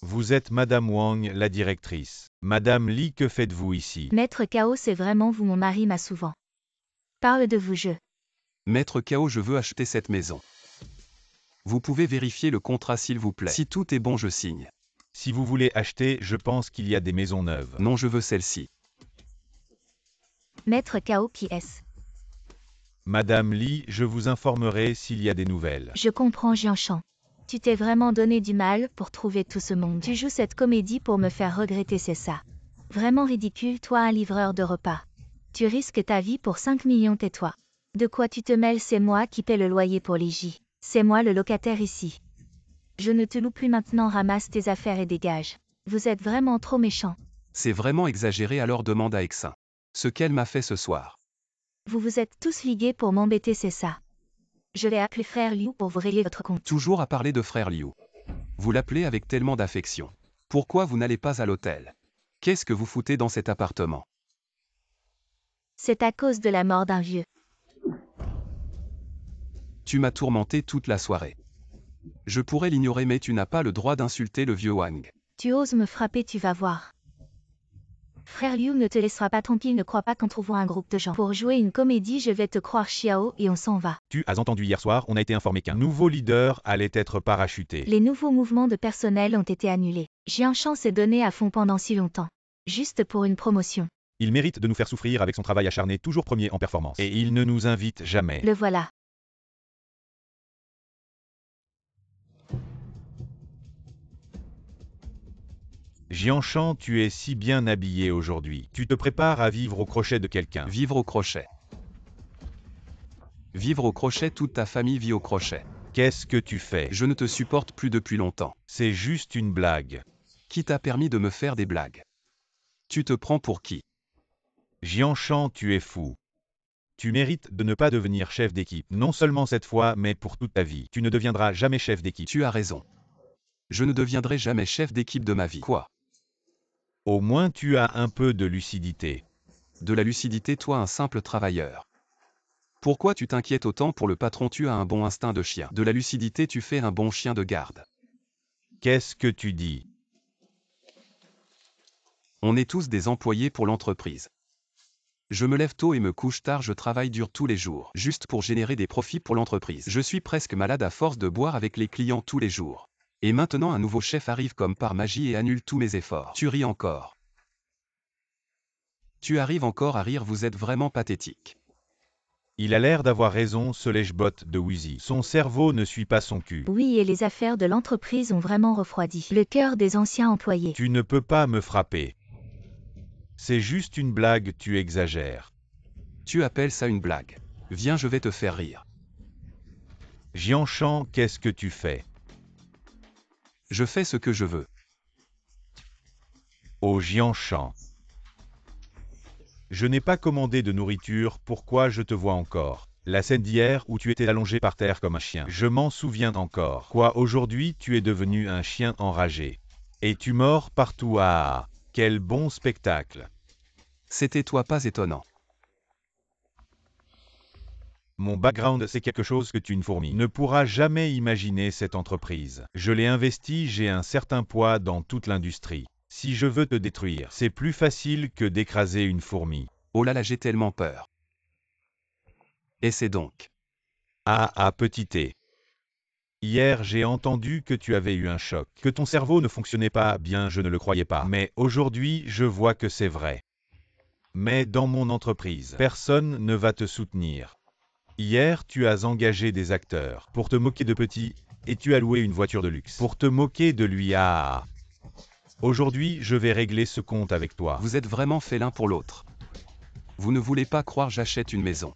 Vous êtes Madame Wang, la directrice. Madame Li, que faites-vous ici? Maître Kao, c'est vraiment vous, mon mari m'a souvent parle de vous, je. Maître Kao, je veux acheter cette maison. Vous pouvez vérifier le contrat s'il vous plaît. Si tout est bon, je signe. Si vous voulez acheter, je pense qu'il y a des maisons neuves. Non, je veux celle-ci. Maître Kao, qui est-ce? Madame Li, je vous informerai s'il y a des nouvelles. Je comprends, Jianshan. Tu t'es vraiment donné du mal pour trouver tout ce monde. Tu joues cette comédie pour me faire regretter, c'est ça. Vraiment ridicule, toi, un livreur de repas. Tu risques ta vie pour 5 millions, tais-toi. De quoi tu te mêles? C'est moi qui paie le loyer pour l'IJ. C'est moi le locataire ici. Je ne te loue plus maintenant, ramasse tes affaires et dégage. Vous êtes vraiment trop méchant. C'est vraiment exagéré, alors demande à Exin. Ce qu'elle m'a fait ce soir. Vous vous êtes tous ligués pour m'embêter, c'est ça. Je vais appeler frère Liu pour vous régler votre compte. Toujours à parler de frère Liu. Vous l'appelez avec tellement d'affection. Pourquoi vous n'allez pas à l'hôtel? Qu'est-ce que vous foutez dans cet appartement? C'est à cause de la mort d'un vieux. Tu m'as tourmenté toute la soirée. Je pourrais l'ignorer, mais tu n'as pas le droit d'insulter le vieux Wang. Tu oses me frapper, tu vas voir. Frère Liu ne te laissera pas tranquille, ne crois pas qu'en trouvant un groupe de gens pour jouer une comédie, je vais te croire, Xiao, et on s'en va. Tu as entendu hier soir, on a été informé qu'un nouveau leader allait être parachuté. Les nouveaux mouvements de personnel ont été annulés. Jianshan s'est donné à fond pendant si longtemps. Juste pour une promotion. Il mérite de nous faire souffrir avec son travail acharné, toujours premier en performance. Et il ne nous invite jamais. Le voilà. Jianshan, tu es si bien habillé aujourd'hui. Tu te prépares à vivre au crochet de quelqu'un. Vivre au crochet. Vivre au crochet, toute ta famille vit au crochet. Qu'est-ce que tu fais? Je ne te supporte plus depuis longtemps. C'est juste une blague. Qui t'a permis de me faire des blagues? Tu te prends pour qui? Jianshan, tu es fou. Tu mérites de ne pas devenir chef d'équipe, non seulement cette fois, mais pour toute ta vie. Tu ne deviendras jamais chef d'équipe. Tu as raison. Je ne deviendrai jamais chef d'équipe de ma vie. Quoi? Au moins tu as un peu de lucidité. De la lucidité, toi, un simple travailleur. Pourquoi tu t'inquiètes autant pour le patron? Tu as un bon instinct de chien. De la lucidité, tu fais un bon chien de garde. Qu'est-ce que tu dis? On est tous des employés pour l'entreprise. Je me lève tôt et me couche tard, je travaille dur tous les jours, juste pour générer des profits pour l'entreprise. Je suis presque malade à force de boire avec les clients tous les jours. Et maintenant un nouveau chef arrive comme par magie et annule tous mes efforts. Tu ris encore. Tu arrives encore à rire, vous êtes vraiment pathétique. Il a l'air d'avoir raison, ce lèche-bot de Wheezy. Son cerveau ne suit pas son cul. Oui, et les affaires de l'entreprise ont vraiment refroidi le cœur des anciens employés. Tu ne peux pas me frapper. C'est juste une blague, tu exagères. Tu appelles ça une blague? Viens, je vais te faire rire. Jianshan, qu'est-ce que tu fais? Je fais ce que je veux. Oh Jianshan. Je n'ai pas commandé de nourriture, pourquoi je te vois encore? La scène d'hier où tu étais allongé par terre comme un chien. Je m'en souviens encore. Quoi, aujourd'hui tu es devenu un chien enragé. Et tu mords partout. Ah, quel bon spectacle. C'était toi, pas étonnant. Mon background, c'est quelque chose que tu, une fourmi, ne pourras jamais imaginer cette entreprise. Je l'ai investi, j'ai un certain poids dans toute l'industrie. Si je veux te détruire, c'est plus facile que d'écraser une fourmi. Oh là là, j'ai tellement peur. Et c'est donc. Ah, petit thé. Hier j'ai entendu que tu avais eu un choc, que ton cerveau ne fonctionnait pas bien, je ne le croyais pas. Mais aujourd'hui je vois que c'est vrai. Mais dans mon entreprise, personne ne va te soutenir. Hier tu as engagé des acteurs pour te moquer de Petit, et tu as loué une voiture de luxe pour te moquer de lui. Aujourd'hui je vais régler ce compte avec toi. Vous êtes vraiment fait l'un pour l'autre. Vous ne voulez pas croire j'achète une maison.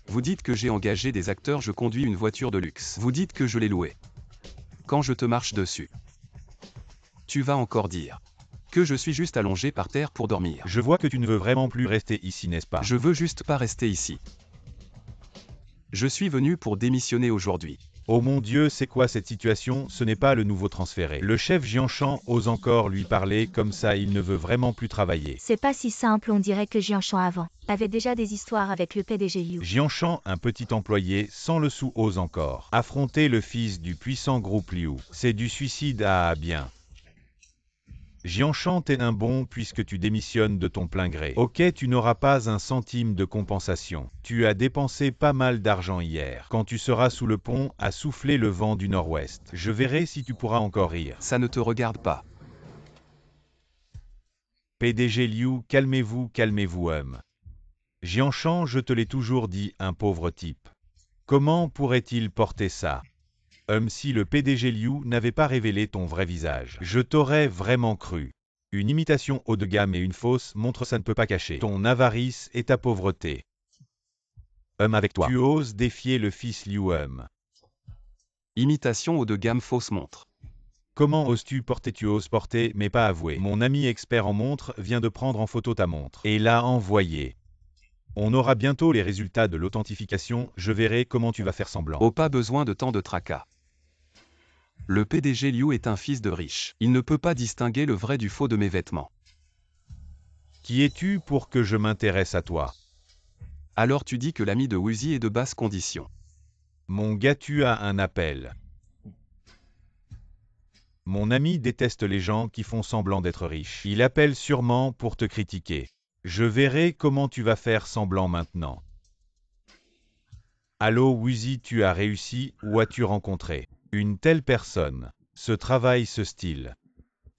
Vous dites que j'ai engagé des acteurs, je conduis une voiture de luxe. Vous dites que je l'ai louée. Quand je te marche dessus, tu vas encore dire que je suis juste allongé par terre pour dormir. Je vois que tu ne veux vraiment plus rester ici, n'est-ce pas? Je veux juste pas rester ici. Je suis venu pour démissionner aujourd'hui. Oh mon Dieu, c'est quoi cette situation? Ce n'est pas le nouveau transféré. Le chef Jianshan ose encore lui parler comme ça, il ne veut vraiment plus travailler. C'est pas si simple, on dirait que Jianshan avant avait déjà des histoires avec le PDG Liu. Jianshan, un petit employé, sans le sou, ose encore affronter le fils du puissant groupe Liu. C'est du suicide bien. Jianshan, t'es un bon puisque tu démissionnes de ton plein gré. Ok, tu n'auras pas un centime de compensation. Tu as dépensé pas mal d'argent hier. Quand tu seras sous le pont à souffler le vent du nord-ouest, je verrai si tu pourras encore rire. Ça ne te regarde pas. PDG Liu, calmez-vous, homme. Jianshan, je te l'ai toujours dit, un pauvre type. Comment pourrait-il porter ça? Si le PDG Liu n'avait pas révélé ton vrai visage, je t'aurais vraiment cru. Une imitation haut de gamme et une fausse montre, ça ne peut pas cacher ton avarice et ta pauvreté. Avec toi. Tu oses défier le fils Liu. Imitation haut de gamme, fausse montre. Comment oses-tu porter? Tu oses porter, mais pas avouer. Mon ami expert en montre vient de prendre en photo ta montre et l'a envoyée. On aura bientôt les résultats de l'authentification, je verrai comment tu vas faire semblant. Oh, pas besoin de tant de tracas. Le PDG Liu est un fils de riche. Il ne peut pas distinguer le vrai du faux de mes vêtements. Qui es-tu pour que je m'intéresse à toi? Alors tu dis que l'ami de Wuzi est de basse condition. Mon gars, tu as un appel. Mon ami déteste les gens qui font semblant d'être riches. Il appelle sûrement pour te critiquer. Je verrai comment tu vas faire semblant maintenant. Allô Wuzi, tu as réussi, ou as-tu rencontré une telle personne? Ce travail, ce style.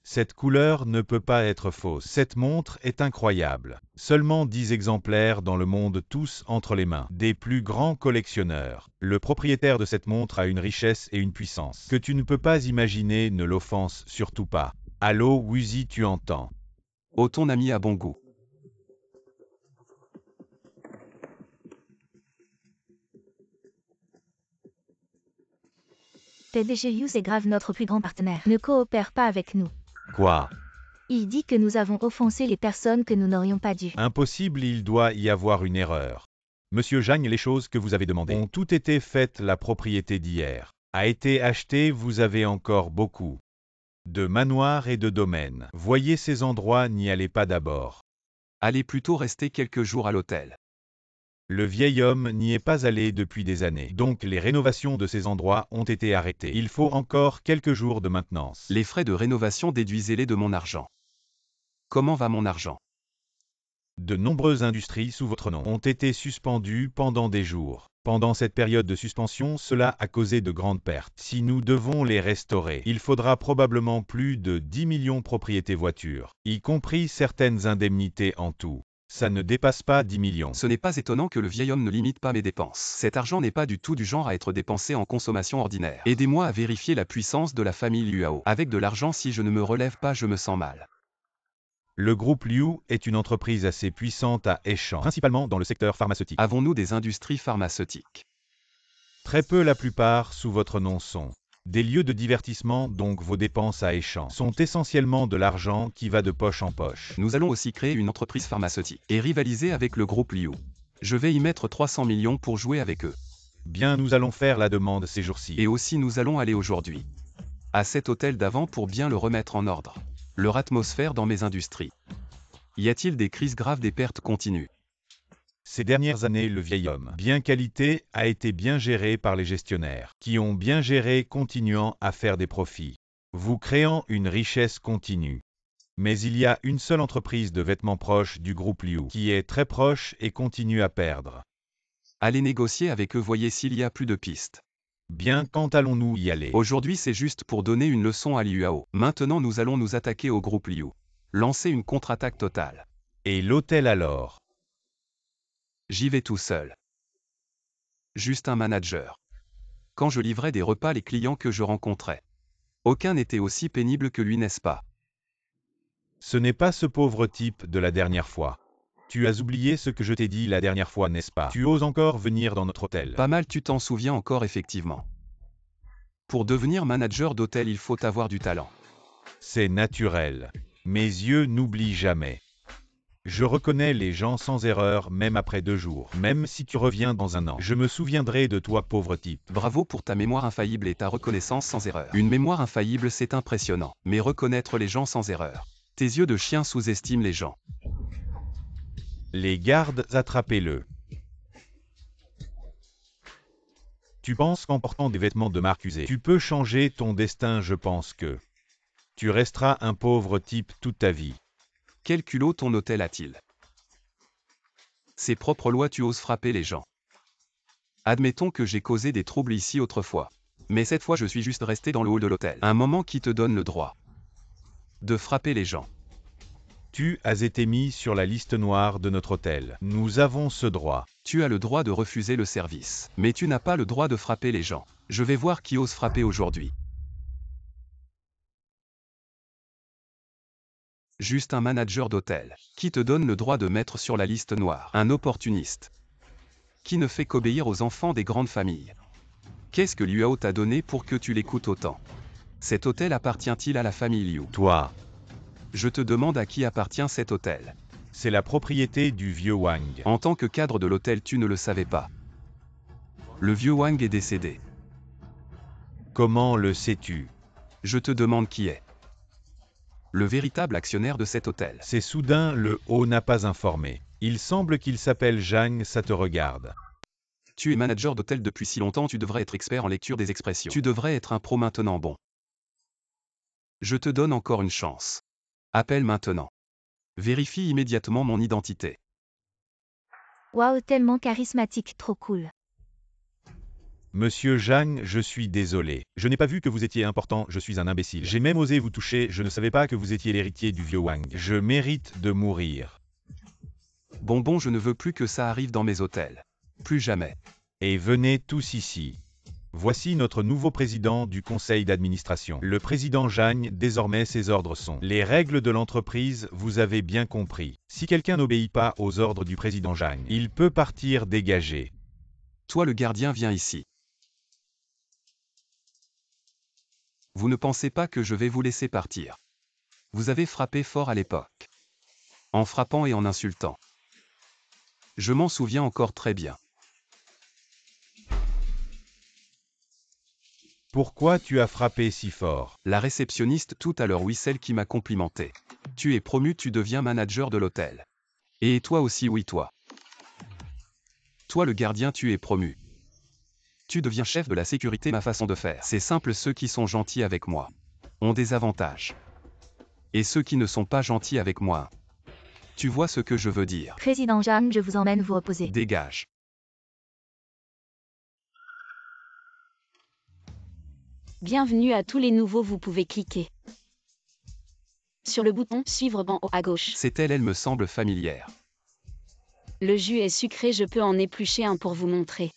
Cette couleur ne peut pas être fausse. Cette montre est incroyable. Seulement 10 exemplaires dans le monde, tous entre les mains des plus grands collectionneurs. Le propriétaire de cette montre a une richesse et une puissance que tu ne peux pas imaginer, ne l'offense surtout pas. Allô Wuzi, tu entends? Oh, ton ami a bon goût. PDG Liu, c'est grave, notre plus grand partenaire ne coopère pas avec nous. Quoi? Il dit que nous avons offensé les personnes que nous n'aurions pas dû. Impossible, il doit y avoir une erreur. Monsieur Jagne, les choses que vous avez demandées ont toutes été faites, la propriété d'hier a été achetée, vous avez encore beaucoup de manoirs et de domaines. Voyez ces endroits, n'y allez pas d'abord. Allez plutôt rester quelques jours à l'hôtel. Le vieil homme n'y est pas allé depuis des années, donc les rénovations de ces endroits ont été arrêtées. Il faut encore quelques jours de maintenance. Les frais de rénovation, déduisez-les de mon argent. Comment va mon argent? De nombreuses industries sous votre nom ont été suspendues pendant des jours. Pendant cette période de suspension, cela a causé de grandes pertes. Si nous devons les restaurer, il faudra probablement plus de 10 millions de propriétés voitures, y compris certaines indemnités en tout. Ça ne dépasse pas 10 millions. Ce n'est pas étonnant que le vieil homme ne limite pas mes dépenses. Cet argent n'est pas du tout du genre à être dépensé en consommation ordinaire. Aidez-moi à vérifier la puissance de la famille Liuao. Avec de l'argent, si je ne me relève pas, je me sens mal. Le groupe Liu est une entreprise assez puissante à Heishan, principalement dans le secteur pharmaceutique. Avons-nous des industries pharmaceutiques? Très peu, la plupart sous votre nom sont des lieux de divertissement, donc vos dépenses à Heishan sont essentiellement de l'argent qui va de poche en poche. Nous allons aussi créer une entreprise pharmaceutique et rivaliser avec le groupe Liu. Je vais y mettre 300 millions pour jouer avec eux. Bien, nous allons faire la demande ces jours-ci. Et aussi nous allons aller aujourd'hui à cet hôtel d'avant pour bien le remettre en ordre. Leur atmosphère dans mes industries. Y a-t-il des crises graves, des pertes continues? Ces dernières années, le vieil homme, bien qualité, a été bien géré par les gestionnaires, qui ont bien géré, continuant à faire des profits, vous créant une richesse continue. Mais il y a une seule entreprise de vêtements proche du groupe Liu, qui est très proche et continue à perdre. Allez négocier avec eux, voyez s'il y a plus de pistes. Bien, quand allons-nous y aller? Aujourd'hui c'est juste pour donner une leçon à Liu Yao. Maintenant nous allons nous attaquer au groupe Liu. Lancer une contre-attaque totale. Et l'hôtel alors? J'y vais tout seul. Juste un manager. Quand je livrais des repas les clients que je rencontrais. Aucun n'était aussi pénible que lui, n'est-ce pas? Ce n'est pas ce pauvre type de la dernière fois. Tu as oublié ce que je t'ai dit la dernière fois, n'est-ce pas? Tu oses encore venir dans notre hôtel? Pas mal, tu t'en souviens encore effectivement. Pour devenir manager d'hôtel, il faut avoir du talent. C'est naturel. Mes yeux n'oublient jamais. Je reconnais les gens sans erreur même après 2 jours. Même si tu reviens dans 1 an, je me souviendrai de toi, pauvre type. Bravo pour ta mémoire infaillible et ta reconnaissance sans erreur. Une mémoire infaillible, c'est impressionnant. Mais reconnaître les gens sans erreur. Tes yeux de chien sous-estiment les gens. Les gardes, attrapez-le. Tu penses qu'en portant des vêtements de marque usée, tu peux changer ton destin? Je pense que tu resteras un pauvre type toute ta vie. Quel culot ton hôtel a-t-il? Ses propres lois, tu oses frapper les gens. Admettons que j'ai causé des troubles ici autrefois. Mais cette fois je suis juste resté dans le hall de l'hôtel. Un moment qui te donne le droit de frapper les gens. Tu as été mis sur la liste noire de notre hôtel. Nous avons ce droit. Tu as le droit de refuser le service. Mais tu n'as pas le droit de frapper les gens. Je vais voir qui ose frapper aujourd'hui. Juste un manager d'hôtel. Qui te donne le droit de mettre sur la liste noire? Un opportuniste. Qui ne fait qu'obéir aux enfants des grandes familles. Qu'est-ce que Liu Yao t'a donné pour que tu l'écoutes autant? Cet hôtel appartient-il à la famille Liu? Toi, Je te demande à qui appartient cet hôtel. c'est la propriété du vieux Wang. En tant que cadre de l'hôtel, tu ne le savais pas. Le vieux Wang est décédé. Comment le sais-tu? Je te demande qui est le véritable actionnaire de cet hôtel. C'est soudain, le haut n'a pas informé. Il semble qu'il s'appelle Zhang, ça te regarde. Tu es manager d'hôtel depuis si longtemps, tu devrais être expert en lecture des expressions. Tu devrais être un pro maintenant, bon. Je te donne encore une chance. Appelle maintenant. Vérifie immédiatement mon identité. Waouh, tellement charismatique, trop cool. Monsieur Zhang, je suis désolé. Je n'ai pas vu que vous étiez important, je suis un imbécile. J'ai même osé vous toucher, je ne savais pas que vous étiez l'héritier du vieux Wang. Je mérite de mourir. Bon, je ne veux plus que ça arrive dans mes hôtels. Plus jamais. Et venez tous ici. Voici notre nouveau président du conseil d'administration. Le président Zhang, désormais ses ordres sont les règles de l'entreprise, vous avez bien compris. Si quelqu'un n'obéit pas aux ordres du président Zhang, il peut partir dégagé. Toi le gardien, viens ici. Vous ne pensez pas que je vais vous laisser partir? Vous avez frappé fort à l'époque. En frappant et en insultant. Je m'en souviens encore très bien. Pourquoi tu as frappé si fort? La réceptionniste tout à l'heure, oui, celle qui m'a complimenté. Tu es promu, tu deviens manager de l'hôtel. Et toi aussi, oui, toi. Toi le gardien, tu es promu. Tu deviens chef de la sécurité, ma façon de faire. C'est simple, ceux qui sont gentils avec moi ont des avantages. Et ceux qui ne sont pas gentils avec moi. Tu vois ce que je veux dire? Président Zhang, je vous emmène vous reposer. Dégage. Bienvenue à tous les nouveaux, vous pouvez cliquer sur le bouton suivre en haut à gauche. C'est elle me semble familière. Le jus est sucré, je peux en éplucher un pour vous montrer.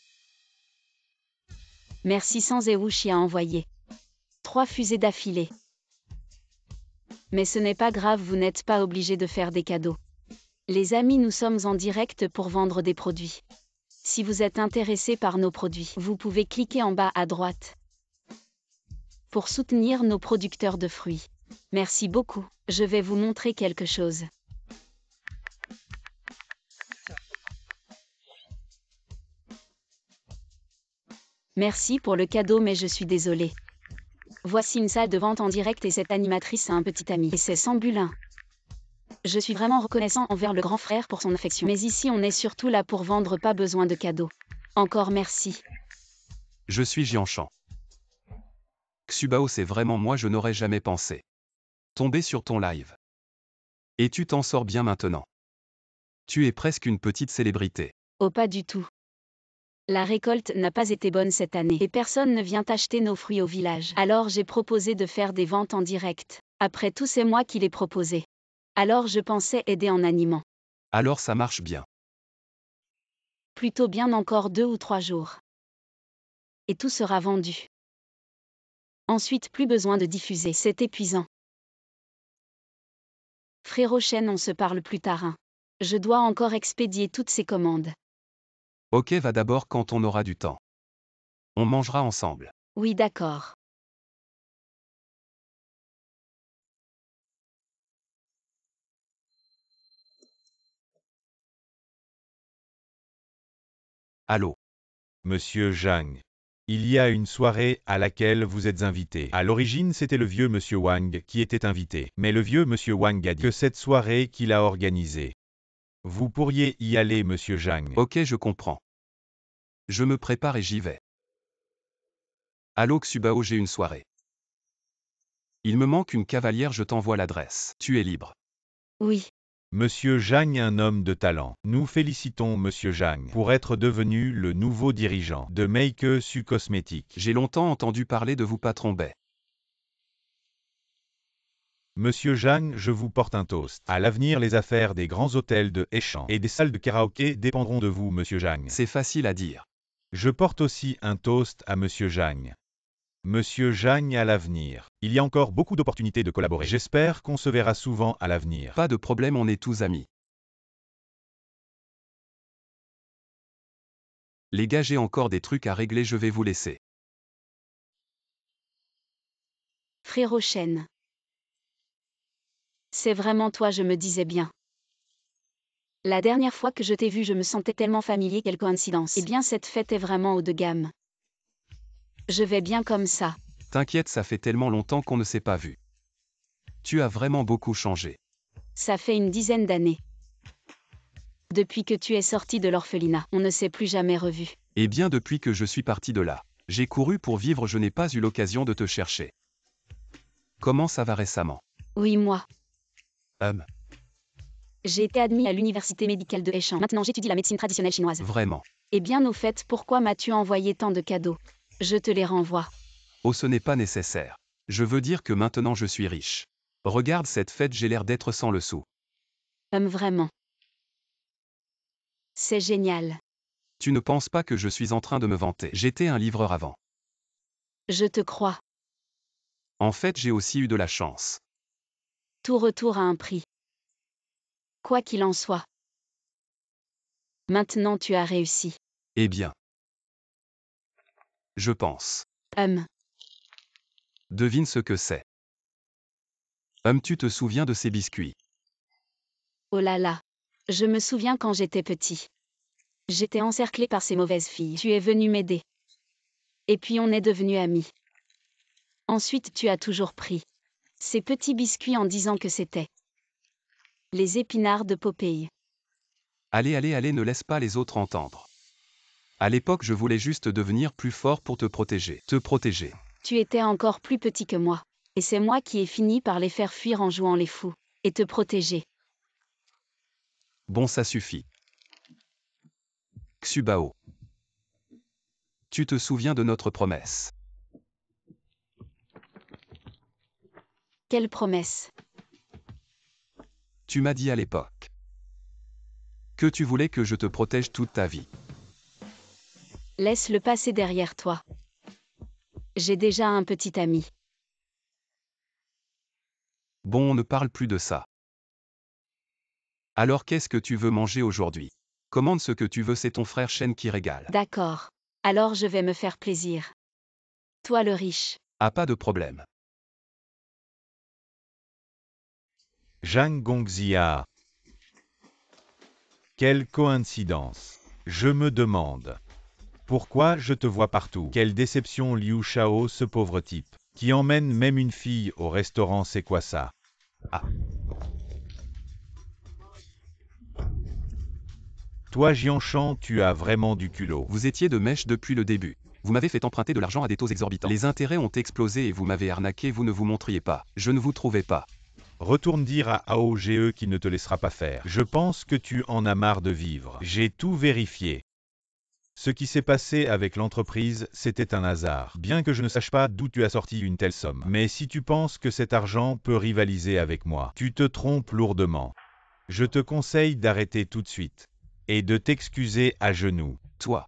Merci sans Ewushi a envoyé 3 fusées d'affilée. Mais ce n'est pas grave, vous n'êtes pas obligé de faire des cadeaux. Les amis, nous sommes en direct pour vendre des produits. Si vous êtes intéressé par nos produits, vous pouvez cliquer en bas à droite pour soutenir nos producteurs de fruits. Merci beaucoup. Je vais vous montrer quelque chose. Merci pour le cadeau, mais je suis désolée. Voici une salle de vente en direct et cette animatrice a un petit ami. Et c'est Sambulin. Je suis vraiment reconnaissant envers le grand frère pour son affection. Mais ici on est surtout là pour vendre, pas besoin de cadeaux. Encore merci. Je suis Jianchan. Xubao, c'est vraiment moi, je n'aurais jamais pensé tomber sur ton live. Et tu t'en sors bien maintenant. Tu es presque une petite célébrité. Oh, pas du tout. La récolte n'a pas été bonne cette année et personne ne vient acheter nos fruits au village. Alors j'ai proposé de faire des ventes en direct. Après tout, c'est moi qui l'ai proposé. Alors je pensais aider en animant. Alors ça marche bien. Plutôt bien encore 2 ou 3 jours. Et tout sera vendu. Ensuite, plus besoin de diffuser, c'est épuisant. Frérot Chen, on se parle plus tard, hein. Je dois encore expédier toutes ces commandes. Ok, va d'abord quand on aura du temps. On mangera ensemble. Oui, d'accord. Allô. Monsieur Zhang. Il y a une soirée à laquelle vous êtes invité. À l'origine, c'était le vieux monsieur Wang qui était invité. Mais le vieux monsieur Wang a dit que cette soirée qu'il a organisée. Vous pourriez y aller, monsieur Zhang. Ok, je comprends. Je me prépare et j'y vais. Allô Xubao, j'ai une soirée. Il me manque une cavalière, je t'envoie l'adresse. Tu es libre. Oui. Monsieur Zhang, un homme de talent. Nous félicitons Monsieur Zhang pour être devenu le nouveau dirigeant de Make Su Cosmétiques. J'ai longtemps entendu parler de vous, patron Bay. Monsieur Zhang, je vous porte un toast. À l'avenir, les affaires des grands hôtels de Hechan et des salles de karaoké dépendront de vous, Monsieur Zhang. C'est facile à dire. Je porte aussi un toast à Monsieur Zhang. Monsieur Zhang, à l'avenir. Il y a encore beaucoup d'opportunités de collaborer. J'espère qu'on se verra souvent à l'avenir. Pas de problème, on est tous amis. Les gars, j'ai encore des trucs à régler, je vais vous laisser. Frérot Chen. C'est vraiment toi, je me disais bien. La dernière fois que je t'ai vu, je me sentais tellement familier, quelle coïncidence. Eh bien, cette fête est vraiment haut de gamme. Je vais bien comme ça. T'inquiète, ça fait tellement longtemps qu'on ne s'est pas vu. Tu as vraiment beaucoup changé. Ça fait une dizaine d'années. Depuis que tu es sorti de l'orphelinat, on ne s'est plus jamais revu. Et bien depuis que je suis parti de là, j'ai couru pour vivre, je n'ai pas eu l'occasion de te chercher. Comment ça va récemment? Oui, moi. J'ai été admis à l'université médicale de Hechan. Maintenant, j'étudie la médecine traditionnelle chinoise. Vraiment. Eh bien, au fait, pourquoi m'as-tu envoyé tant de cadeaux? Je te les renvoie. Oh, ce n'est pas nécessaire. Je veux dire que maintenant je suis riche. Regarde cette fête, j'ai l'air d'être sans le sou. Vraiment. C'est génial. Tu ne penses pas que je suis en train de me vanter? J'étais un livreur avant. Je te crois. En fait, j'ai aussi eu de la chance. Tout retour a un prix. Quoi qu'il en soit. Maintenant tu as réussi. Eh bien. Je pense. Devine ce que c'est. Tu te souviens de ces biscuits? Oh là là. Je me souviens quand j'étais petit. J'étais encerclé par ces mauvaises filles. Tu es venu m'aider. Et puis on est devenus amis. Ensuite tu as toujours pris ces petits biscuits en disant que c'était les épinards de Popeye. Allez, ne laisse pas les autres entendre. À l'époque, je voulais juste devenir plus fort pour te protéger. Tu étais encore plus petit que moi. Et c'est moi qui ai fini par les faire fuir en jouant les fous. Et te protéger. Bon, ça suffit. Xubao. Tu te souviens de notre promesse? Quelle promesse? Tu m'as dit à l'époque que tu voulais que je te protège toute ta vie. Laisse le passé derrière toi. J'ai déjà un petit ami. Bon, on ne parle plus de ça. Alors qu'est-ce que tu veux manger aujourd'hui? Commande ce que tu veux, c'est ton frère Shen qui régale. D'accord. Alors je vais me faire plaisir. Toi le riche. Ah, pas de problème. Zhang Gongxia. Quelle coïncidence. Je me demande. Pourquoi je te vois partout? Quelle déception, Liu Shao, ce pauvre type, qui emmène même une fille au restaurant, c'est quoi ça? Ah. Toi, Jianshan, tu as vraiment du culot. Vous étiez de mèche depuis le début. Vous m'avez fait emprunter de l'argent à des taux exorbitants. Les intérêts ont explosé et vous m'avez arnaqué, vous ne vous montriez pas. Je ne vous trouvais pas. Retourne dire à AOGE qu'il ne te laissera pas faire. Je pense que tu en as marre de vivre. J'ai tout vérifié. Ce qui s'est passé avec l'entreprise, c'était un hasard. Bien que je ne sache pas d'où tu as sorti une telle somme. Mais si tu penses que cet argent peut rivaliser avec moi, tu te trompes lourdement. Je te conseille d'arrêter tout de suite. Et de t'excuser à genoux. Toi.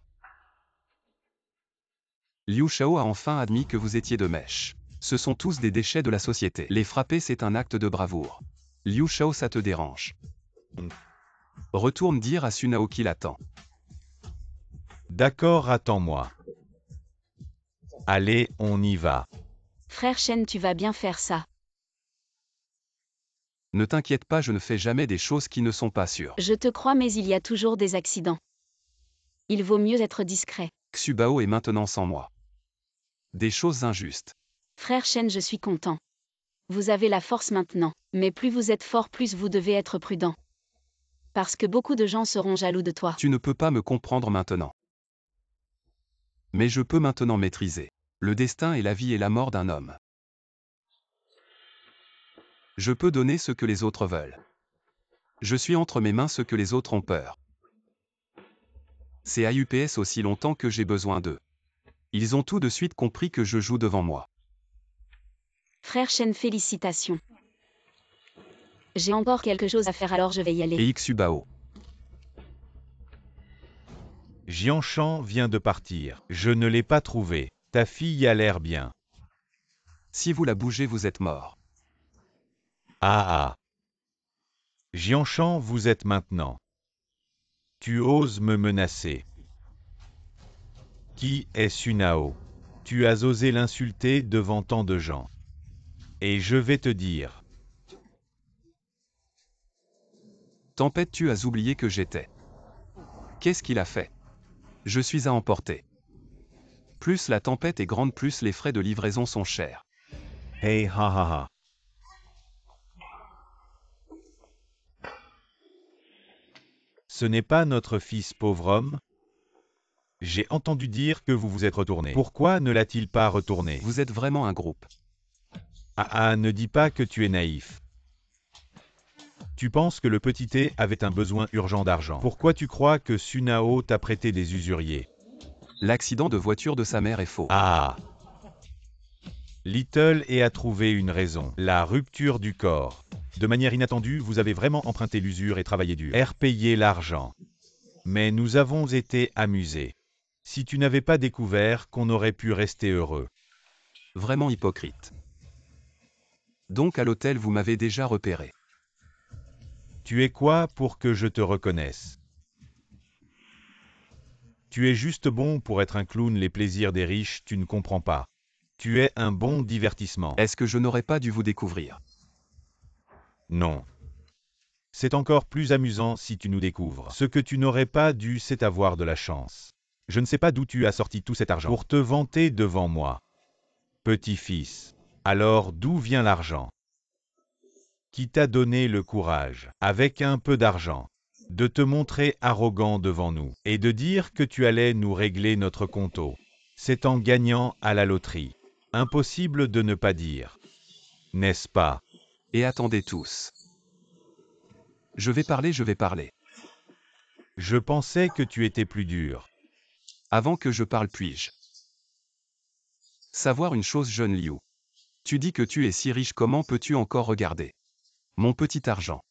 Liu Shao a enfin admis que vous étiez de mèche. Ce sont tous des déchets de la société. Les frapper, c'est un acte de bravoure. Liu Shao, ça te dérange. Retourne dire à Sunao qu'il attend. D'accord, attends-moi. Allez, on y va. Frère Shen, tu vas bien faire ça. Ne t'inquiète pas, je ne fais jamais des choses qui ne sont pas sûres. Je te crois, mais il y a toujours des accidents. Il vaut mieux être discret. Xubao est maintenant sans moi. Des choses injustes. Frère Shen, je suis content. Vous avez la force maintenant, mais plus vous êtes fort, plus vous devez être prudent. Parce que beaucoup de gens seront jaloux de toi. Tu ne peux pas me comprendre maintenant. Mais je peux maintenant maîtriser le destin et la vie et la mort d'un homme. Je peux donner ce que les autres veulent. Je suis entre mes mains ce que les autres ont peur. C'est AUPS aussi longtemps que j'ai besoin d'eux. Ils ont tout de suite compris que je joue devant moi. Frère Shen, félicitations. J'ai encore quelque chose à faire, alors je vais y aller. Et Xubao. Jianshan vient de partir. Je ne l'ai pas trouvé. Ta fille a l'air bien. Si vous la bougez, vous êtes mort. Ah ah. Jianshan, vous êtes maintenant. Tu oses me menacer. Qui est Sunao? Tu as osé l'insulter devant tant de gens. Et je vais te dire. Tempête, tu as oublié que j'étais. Qu'est-ce qu'il a fait? Je suis à emporter. Plus la tempête est grande, plus les frais de livraison sont chers. Hey ha ha ha. Ce n'est pas notre fils pauvre homme? J'ai entendu dire que vous vous êtes retourné. Pourquoi ne l'a-t-il pas retourné? Vous êtes vraiment un groupe. Ah, ne dis pas que tu es naïf. Tu penses que le petit T avait un besoin urgent d'argent. Pourquoi tu crois que Sunao t'a prêté des usuriers? L'accident de voiture de sa mère est faux. Ah. Little E a trouvé une raison. La rupture du corps. De manière inattendue, vous avez vraiment emprunté l'usure et travaillé dur. Payé l'argent. Mais nous avons été amusés. Si tu n'avais pas découvert qu'on aurait pu rester heureux. Vraiment hypocrite. Donc à l'hôtel, vous m'avez déjà repéré. Tu es quoi pour que je te reconnaisse? Tu es juste bon pour être un clown, les plaisirs des riches, tu ne comprends pas. Tu es un bon divertissement. Est-ce que je n'aurais pas dû vous découvrir? Non. C'est encore plus amusant si tu nous découvres. Ce que tu n'aurais pas dû, c'est avoir de la chance. Je ne sais pas d'où tu as sorti tout cet argent. Pour te vanter devant moi. Petit-fils. Alors d'où vient l'argent? Qui t'a donné le courage, avec un peu d'argent, de te montrer arrogant devant nous, et de dire que tu allais nous régler notre compto? C'est en gagnant à la loterie. Impossible de ne pas dire. N'est-ce pas? Et attendez tous. Je vais parler. Je pensais que tu étais plus dur. Avant que je parle, puis-je savoir une chose, jeune Liu? Tu dis que tu es si riche, comment peux-tu encore regarder mon petit argent?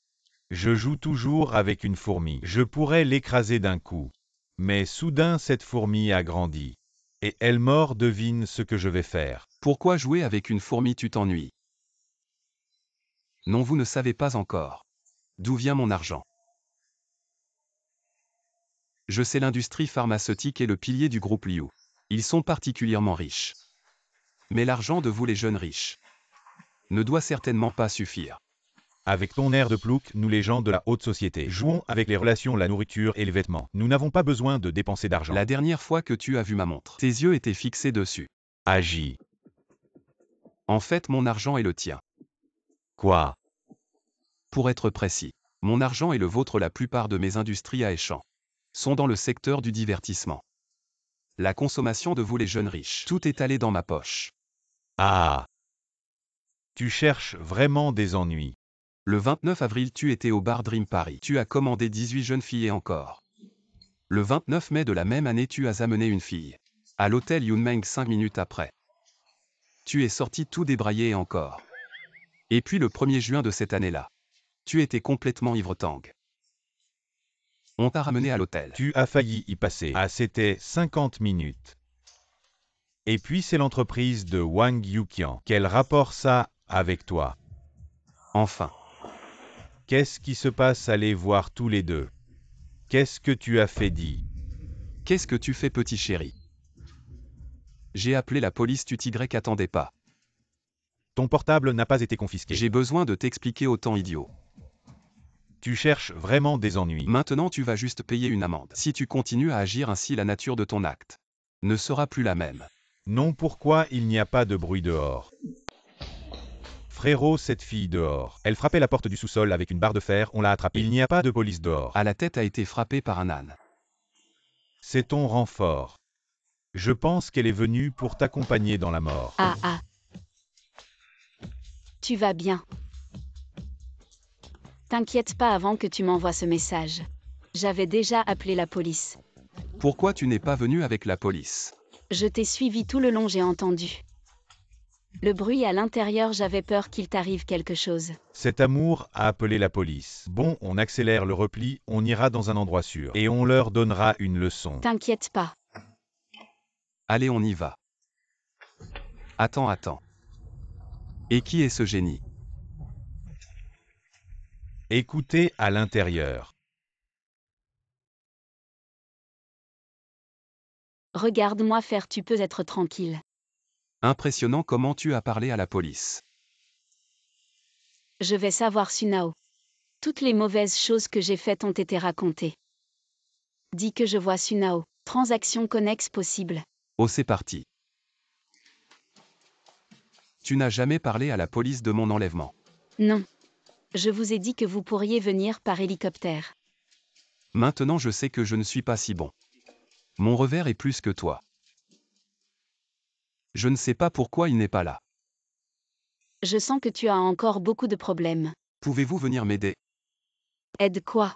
Je joue toujours avec une fourmi. Je pourrais l'écraser d'un coup. Mais soudain cette fourmi a grandi. Et elle mord, devine ce que je vais faire. Pourquoi jouer avec une fourmi? Tu t'ennuies? Non, vous ne savez pas encore. D'où vient mon argent? Je sais, l'industrie pharmaceutique est le pilier du groupe Liu. Ils sont particulièrement riches. Mais l'argent de vous, les jeunes riches, ne doit certainement pas suffire. Avec ton air de plouc, nous les gens de la haute société, jouons avec les relations, la nourriture et les vêtements. Nous n'avons pas besoin de dépenser d'argent. La dernière fois que tu as vu ma montre, tes yeux étaient fixés dessus. Agis. En fait, mon argent est le tien. Quoi? Pour être précis, mon argent et le vôtre, la plupart de mes industries à échange sont dans le secteur du divertissement. La consommation de vous, les jeunes riches, tout est allé dans ma poche. Ah. Tu cherches vraiment des ennuis. Le 29 avril, tu étais au bar Dream Paris. Tu as commandé 18 jeunes filles et encore. Le 29 mai de la même année, tu as amené une fille à l'hôtel Yunmeng 5 minutes après. Tu es sorti tout débraillé et encore. Et puis le 1er juin de cette année-là, tu étais complètement ivre-tang. On t'a ramené à l'hôtel. Tu as failli y passer. Ah, c'était 50 minutes. Et puis c'est l'entreprise de Wang Yuqian. Quel rapport ça avec toi? Enfin. Qu'est-ce qui se passe? Allez voir tous les deux. Qu'est-ce que tu as fait, dis? Qu'est-ce que tu fais, petit chéri? J'ai appelé la police, tu t'attendais pas. Ton portable n'a pas été confisqué. J'ai besoin de t'expliquer autant, idiot. Tu cherches vraiment des ennuis. Maintenant tu vas juste payer une amende. Si tu continues à agir ainsi, la nature de ton acte ne sera plus la même. Non, pourquoi il n'y a pas de bruit dehors? Frérot, cette fille dehors. Elle frappait la porte du sous-sol avec une barre de fer, on l'a attrapée. Il n'y a pas de police dehors. À la tête a été frappée par un âne. C'est ton renfort. Je pense qu'elle est venue pour t'accompagner dans la mort. Ah. Tu vas bien. T'inquiète pas avant que tu m'envoies ce message. J'avais déjà appelé la police. Pourquoi tu n'es pas venu avec la police? Je t'ai suivi tout le long, j'ai entendu. Le bruit à l'intérieur, j'avais peur qu'il t'arrive quelque chose. Cet amour a appelé la police. Bon, on accélère le repli, on ira dans un endroit sûr. Et on leur donnera une leçon. T'inquiète pas. Allez, on y va. Attends. Et qui est ce génie? Écoutez à l'intérieur. Regarde-moi faire, tu peux être tranquille. Impressionnant comment tu as parlé à la police. Je vais savoir, Sunao. Toutes les mauvaises choses que j'ai faites ont été racontées. Dis que je vois Sunao. Transaction connexe possible. Oh, c'est parti. Tu n'as jamais parlé à la police de mon enlèvement. Non. Je vous ai dit que vous pourriez venir par hélicoptère. Maintenant je sais que je ne suis pas si bon. Mon revers est plus que toi. Je ne sais pas pourquoi il n'est pas là. Je sens que tu as encore beaucoup de problèmes. Pouvez-vous venir m'aider? Aide quoi?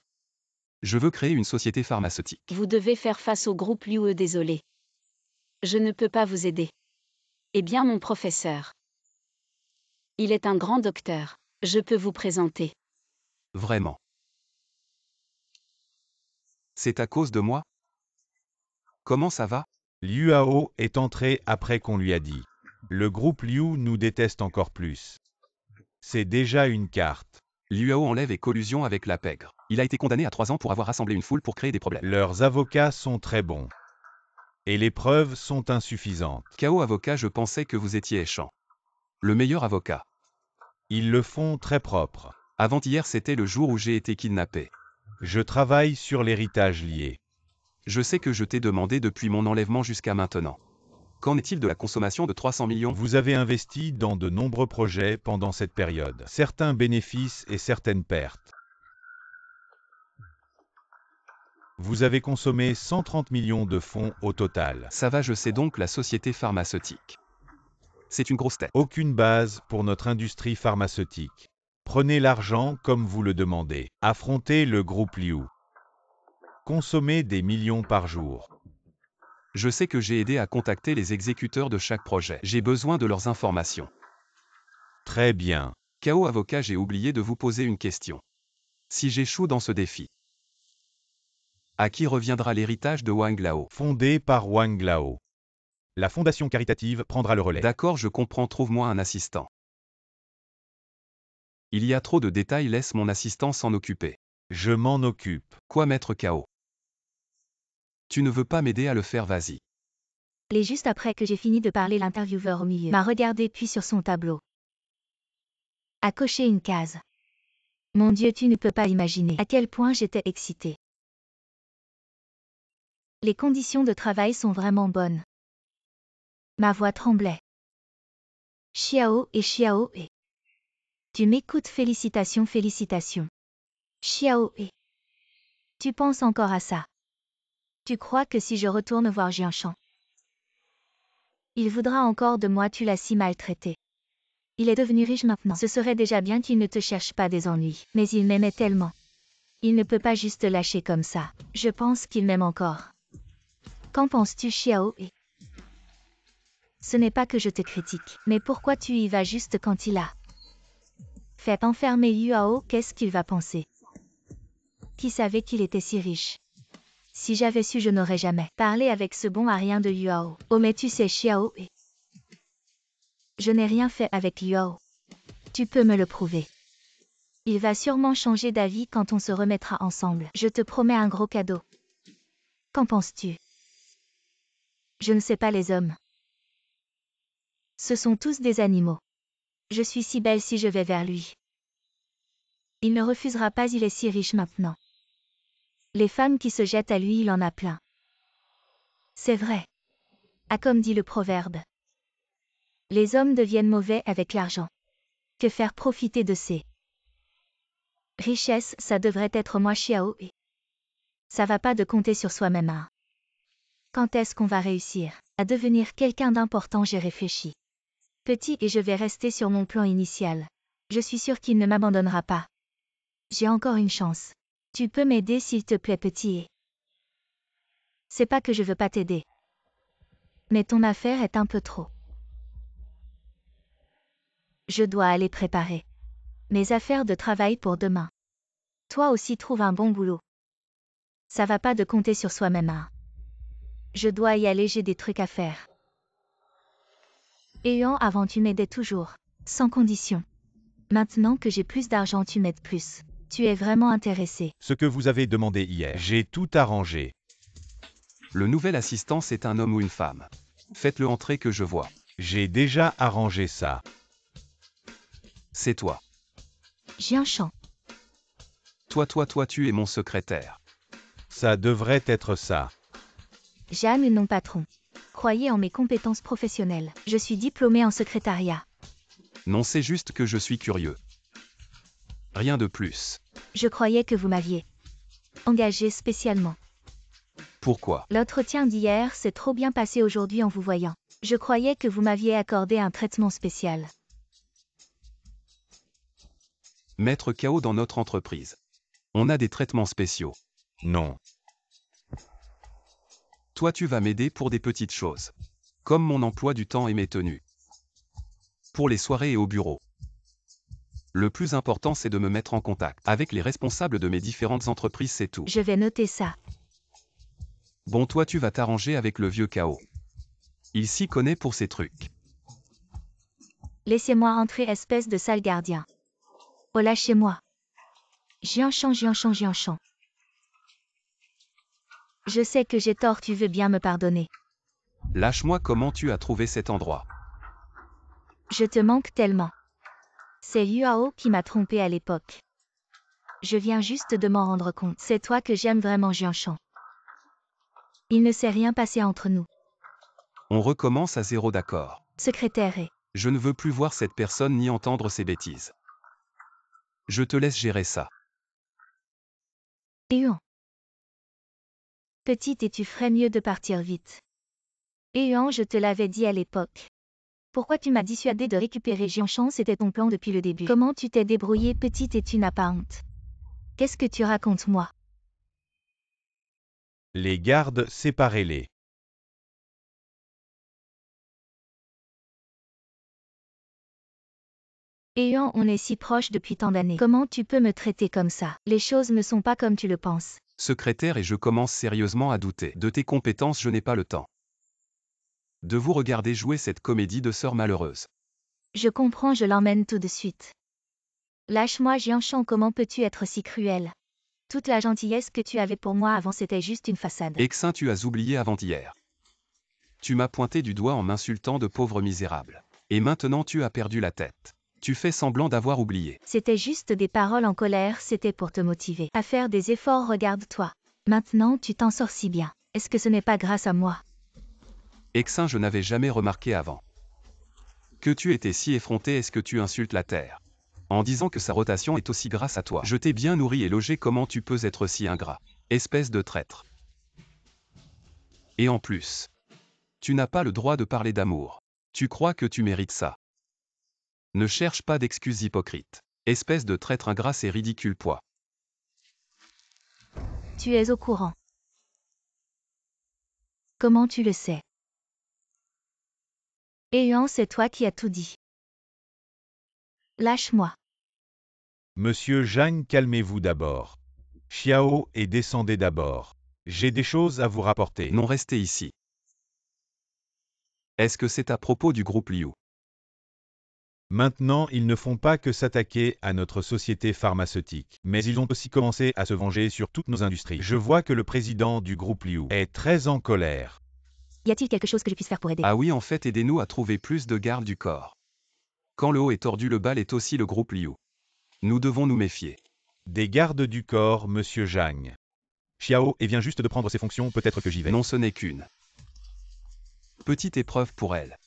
Je veux créer une société pharmaceutique. Vous devez faire face au groupe Liu, désolé. Je ne peux pas vous aider. Eh bien, mon professeur. Il est un grand docteur. Je peux vous présenter. Vraiment. C'est à cause de moi? Comment ça va? Liu Hao est entré après qu'on lui a dit. Le groupe Liu nous déteste encore plus. C'est déjà une carte. Liu Hao enlève et collusion avec la pègre. Il a été condamné à 3 ans pour avoir rassemblé une foule pour créer des problèmes. Leurs avocats sont très bons. Et les preuves sont insuffisantes. Kao avocat, je pensais que vous étiez échant. Le meilleur avocat. Ils le font très propre. Avant-hier, c'était le jour où j'ai été kidnappé. Je travaille sur l'héritage lié. Je sais que je t'ai demandé depuis mon enlèvement jusqu'à maintenant. Qu'en est-il de la consommation de 300 millions? Vous avez investi dans de nombreux projets pendant cette période. Certains bénéfices et certaines pertes. Vous avez consommé 130 millions de fonds au total. Ça va, je sais donc la société pharmaceutique. C'est une grosse tête. Aucune base pour notre industrie pharmaceutique. Prenez l'argent comme vous le demandez. Affrontez le groupe Liu. Consommez des millions par jour. Je sais que j'ai aidé à contacter les exécuteurs de chaque projet. J'ai besoin de leurs informations. Très bien. Kao avocat, j'ai oublié de vous poser une question. Si j'échoue dans ce défi, à qui reviendra l'héritage de Wang Lao? Fondé par Wang Lao. La fondation caritative prendra le relais. D'accord, je comprends, trouve-moi un assistant. Il y a trop de détails, laisse mon assistant s'en occuper. Je m'en occupe. Quoi, maître Kao? Tu ne veux pas m'aider à le faire, vas-y. Et juste après que j'ai fini de parler, l'intervieweur au milieu m'a regardé puis sur son tableau a coché une case. Mon Dieu, tu ne peux pas imaginer à quel point j'étais excitée. Les conditions de travail sont vraiment bonnes. Ma voix tremblait. Xiao et... Tu m'écoutes, félicitations. Xiao et... Tu penses encore à ça? Tu crois que si je retourne voir Jianshan, il voudra encore de moi? Tu l'as si maltraité. Il est devenu riche maintenant. Ce serait déjà bien qu'il ne te cherche pas des ennuis. Mais il m'aimait tellement. Il ne peut pas juste lâcher comme ça. Je pense qu'il m'aime encore. Qu'en penses-tu, Xiao? Ce n'est pas que je te critique, mais pourquoi tu y vas juste quand il a fait enfermer Yuao? Qu'est-ce qu'il va penser? Qui savait qu'il était si riche? Si j'avais su, je n'aurais jamais parlé avec ce bon à rien de Yuao. Oh mais tu sais, Xiao, je n'ai rien fait avec Yuao. Tu peux me le prouver. Il va sûrement changer d'avis quand on se remettra ensemble. Je te promets un gros cadeau. Qu'en penses-tu? Je ne sais pas, les hommes. Ce sont tous des animaux. Je suis si belle si je vais vers lui. Il ne refusera pas, il est si riche maintenant. Les femmes qui se jettent à lui, il en a plein. C'est vrai. Ah, comme dit le proverbe. Les hommes deviennent mauvais avec l'argent. Que faire profiter de ces richesses, ça devrait être moi, Xiao. Ça va pas de compter sur soi-même, hein. Quand est-ce qu'on va réussir à devenir quelqu'un d'important? J'ai réfléchi. Petit, et je vais rester sur mon plan initial. Je suis sûre qu'il ne m'abandonnera pas. J'ai encore une chance. Tu peux m'aider s'il te plaît, petit? C'est pas que je veux pas t'aider. Mais ton affaire est un peu trop. Je dois aller préparer mes affaires de travail pour demain. Toi aussi trouve un bon boulot. Ça va pas de compter sur soi-même, hein. Je dois y aller, j'ai des trucs à faire. Ayant avant tu m'aidais toujours. Sans condition. Maintenant que j'ai plus d'argent tu m'aides plus. Tu es vraiment intéressé. Ce que vous avez demandé hier. J'ai tout arrangé. Le nouvel assistant, c'est un homme ou une femme? Faites-le entrer que je vois. J'ai déjà arrangé ça. C'est toi. Jianshan. Toi, tu es mon secrétaire. Ça devrait être ça. Jeanne, non patron. Croyez en mes compétences professionnelles. Je suis diplômée en secrétariat. Non, c'est juste que je suis curieux. Rien de plus. Je croyais que vous m'aviez engagé spécialement. Pourquoi? L'entretien d'hier s'est trop bien passé aujourd'hui en vous voyant. Je croyais que vous m'aviez accordé un traitement spécial. Mettre KO dans notre entreprise. On a des traitements spéciaux. Non. Toi, tu vas m'aider pour des petites choses. Comme mon emploi du temps et mes tenues. Pour les soirées et au bureau. Le plus important, c'est de me mettre en contact avec les responsables de mes différentes entreprises, c'est tout. Je vais noter ça. Bon, toi, tu vas t'arranger avec le vieux KO. Il s'y connaît pour ces trucs. Laissez-moi entrer, espèce de sale gardien. Oh, lâchez-moi. Jianshan. Je sais que j'ai tort, tu veux bien me pardonner. Lâche-moi, comment tu as trouvé cet endroit? Je te manque tellement. C'est Yuao qui m'a trompé à l'époque. Je viens juste de m'en rendre compte. C'est toi que j'aime vraiment, Jianshan. Il ne s'est rien passé entre nous. On recommence à zéro, d'accord. Secrétaire et... Je ne veux plus voir cette personne ni entendre ses bêtises. Je te laisse gérer ça. Yuan. Petite, et tu ferais mieux de partir vite. Yuan, je te l'avais dit à l'époque. Pourquoi tu m'as dissuadé de récupérer Jianshan? C'était ton plan depuis le début. Comment tu t'es débrouillée, petite, et tu n'as pas honte? Qu'est-ce que tu racontes, moi? Les gardes, séparez-les. Yuan, on est si proches depuis tant d'années. Comment tu peux me traiter comme ça? Les choses ne sont pas comme tu le penses. Secrétaire, et je commence sérieusement à douter. De tes compétences, je n'ai pas le temps de vous regarder jouer cette comédie de sœur malheureuse. Je comprends, je l'emmène tout de suite. Lâche-moi, Jianshan, comment peux-tu être si cruel? Toute la gentillesse que tu avais pour moi avant, c'était juste une façade. Exin, tu as oublié avant-hier. Tu m'as pointé du doigt en m'insultant de pauvre misérable. Et maintenant tu as perdu la tête. Tu fais semblant d'avoir oublié. C'était juste des paroles en colère, c'était pour te motiver à faire des efforts, regarde-toi. Maintenant tu t'en sors si bien. Est-ce que ce n'est pas grâce à moi? Exin, je n'avais jamais remarqué avant que tu étais si effronté. Est-ce que tu insultes la terre en disant que sa rotation est aussi grâce à toi? Je t'ai bien nourri et logé, comment tu peux être si ingrat? Espèce de traître. Et en plus, tu n'as pas le droit de parler d'amour. Tu crois que tu mérites ça? Ne cherche pas d'excuses hypocrites. Espèce de traître ingrat, c'est ridicule, poids. Tu es au courant. Comment tu le sais? Yuan, c'est toi qui as tout dit. Lâche-moi. Monsieur Zhang, calmez-vous d'abord. Xiao, et descendez d'abord. J'ai des choses à vous rapporter. Non, restez ici. Est-ce que c'est à propos du groupe Liu? Maintenant, ils ne font pas que s'attaquer à notre société pharmaceutique, mais ils ont aussi commencé à se venger sur toutes nos industries. Je vois que le président du groupe Liu est très en colère. Y a-t-il quelque chose que je puisse faire pour aider? Ah oui, en fait, aidez-nous à trouver plus de gardes du corps. Quand le haut est tordu, le bal est aussi le groupe Liu. Nous devons nous méfier. Des gardes du corps, monsieur Zhang. Xiao, et vient juste de prendre ses fonctions, peut-être que j'y vais. Non, ce n'est qu'une petite épreuve pour elle.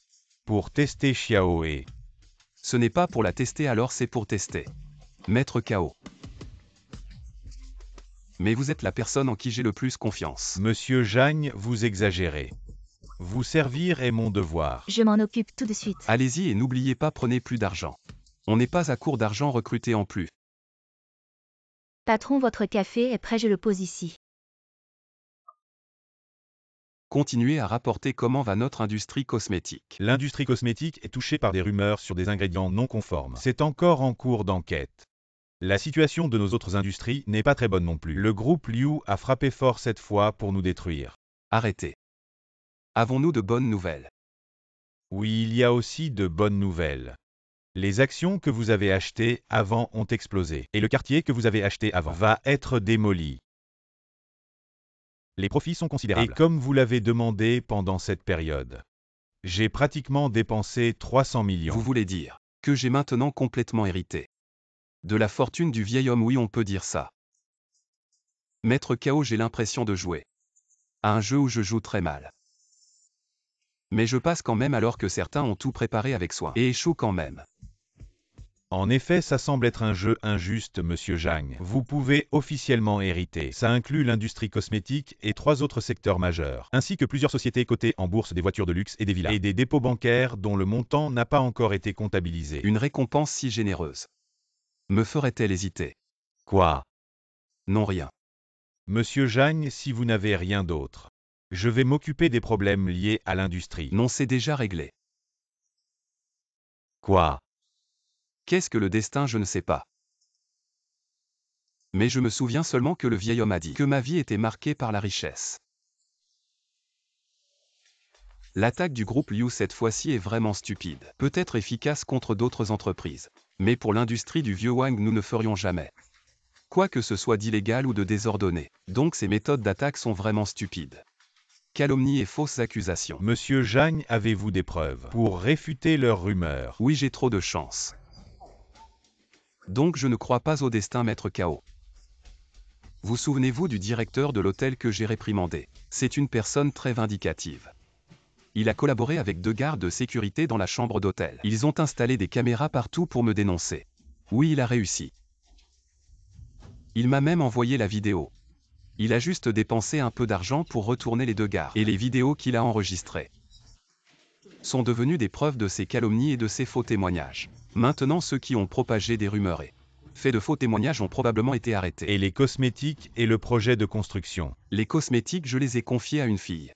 Pour tester Xiao et... Ce n'est pas pour la tester, alors c'est pour tester. Maître Kao. Mais vous êtes la personne en qui j'ai le plus confiance. Monsieur Zhang, vous exagérez. Vous servir est mon devoir. Je m'en occupe tout de suite. Allez-y et n'oubliez pas, prenez plus d'argent. On n'est pas à court d'argent, recrutez en plus. Patron, votre café est prêt, je le pose ici. Continuez à rapporter comment va notre industrie cosmétique. L'industrie cosmétique est touchée par des rumeurs sur des ingrédients non conformes. C'est encore en cours d'enquête. La situation de nos autres industries n'est pas très bonne non plus. Le groupe Liu a frappé fort cette fois pour nous détruire. Arrêtez. Avons-nous de bonnes nouvelles? Oui, il y a aussi de bonnes nouvelles. Les actions que vous avez achetées avant ont explosé, et le quartier que vous avez acheté avant va être démoli. Les profits sont considérables. Et comme vous l'avez demandé pendant cette période, j'ai pratiquement dépensé 300 millions. Vous voulez dire que j'ai maintenant complètement hérité de la fortune du vieil homme? Oui, on peut dire ça. Maître Kao, j'ai l'impression de jouer à un jeu où je joue très mal. Mais je passe quand même alors que certains ont tout préparé avec soin et échouent quand même. En effet, ça semble être un jeu injuste, monsieur Zhang. Vous pouvez officiellement hériter. Ça inclut l'industrie cosmétique et 3 autres secteurs majeurs, ainsi que plusieurs sociétés cotées en bourse, des voitures de luxe et des villas, et des dépôts bancaires dont le montant n'a pas encore été comptabilisé. Une récompense si généreuse me ferait-elle hésiter? Quoi? Non, rien. Monsieur Zhang, si vous n'avez rien d'autre, je vais m'occuper des problèmes liés à l'industrie. Non, c'est déjà réglé. Quoi? Qu'est-ce que le destin? Je ne sais pas. Mais je me souviens seulement que le vieil homme a dit que ma vie était marquée par la richesse. L'attaque du groupe Liu cette fois-ci est vraiment stupide. Peut-être efficace contre d'autres entreprises. Mais pour l'industrie du vieux Wang, nous ne ferions jamais quoi que ce soit d'illégal ou de désordonné. Donc ces méthodes d'attaque sont vraiment stupides. Calomnie et fausses accusations. Monsieur Zhang, avez-vous des preuves pour réfuter leurs rumeurs? Oui, j'ai trop de chance. Donc je ne crois pas au destin, Maître Kao. Vous souvenez-vous du directeur de l'hôtel que j'ai réprimandé? C'est une personne très vindicative. Il a collaboré avec 2 gardes de sécurité dans la chambre d'hôtel. Ils ont installé des caméras partout pour me dénoncer. Oui, il a réussi. Il m'a même envoyé la vidéo. Il a juste dépensé un peu d'argent pour retourner les 2 gardes. Et les vidéos qu'il a enregistrées sont devenues des preuves de ses calomnies et de ses faux témoignages. Maintenant, ceux qui ont propagé des rumeurs et fait de faux témoignages ont probablement été arrêtés. Et les cosmétiques et le projet de construction? Les cosmétiques, je les ai confiés à une fille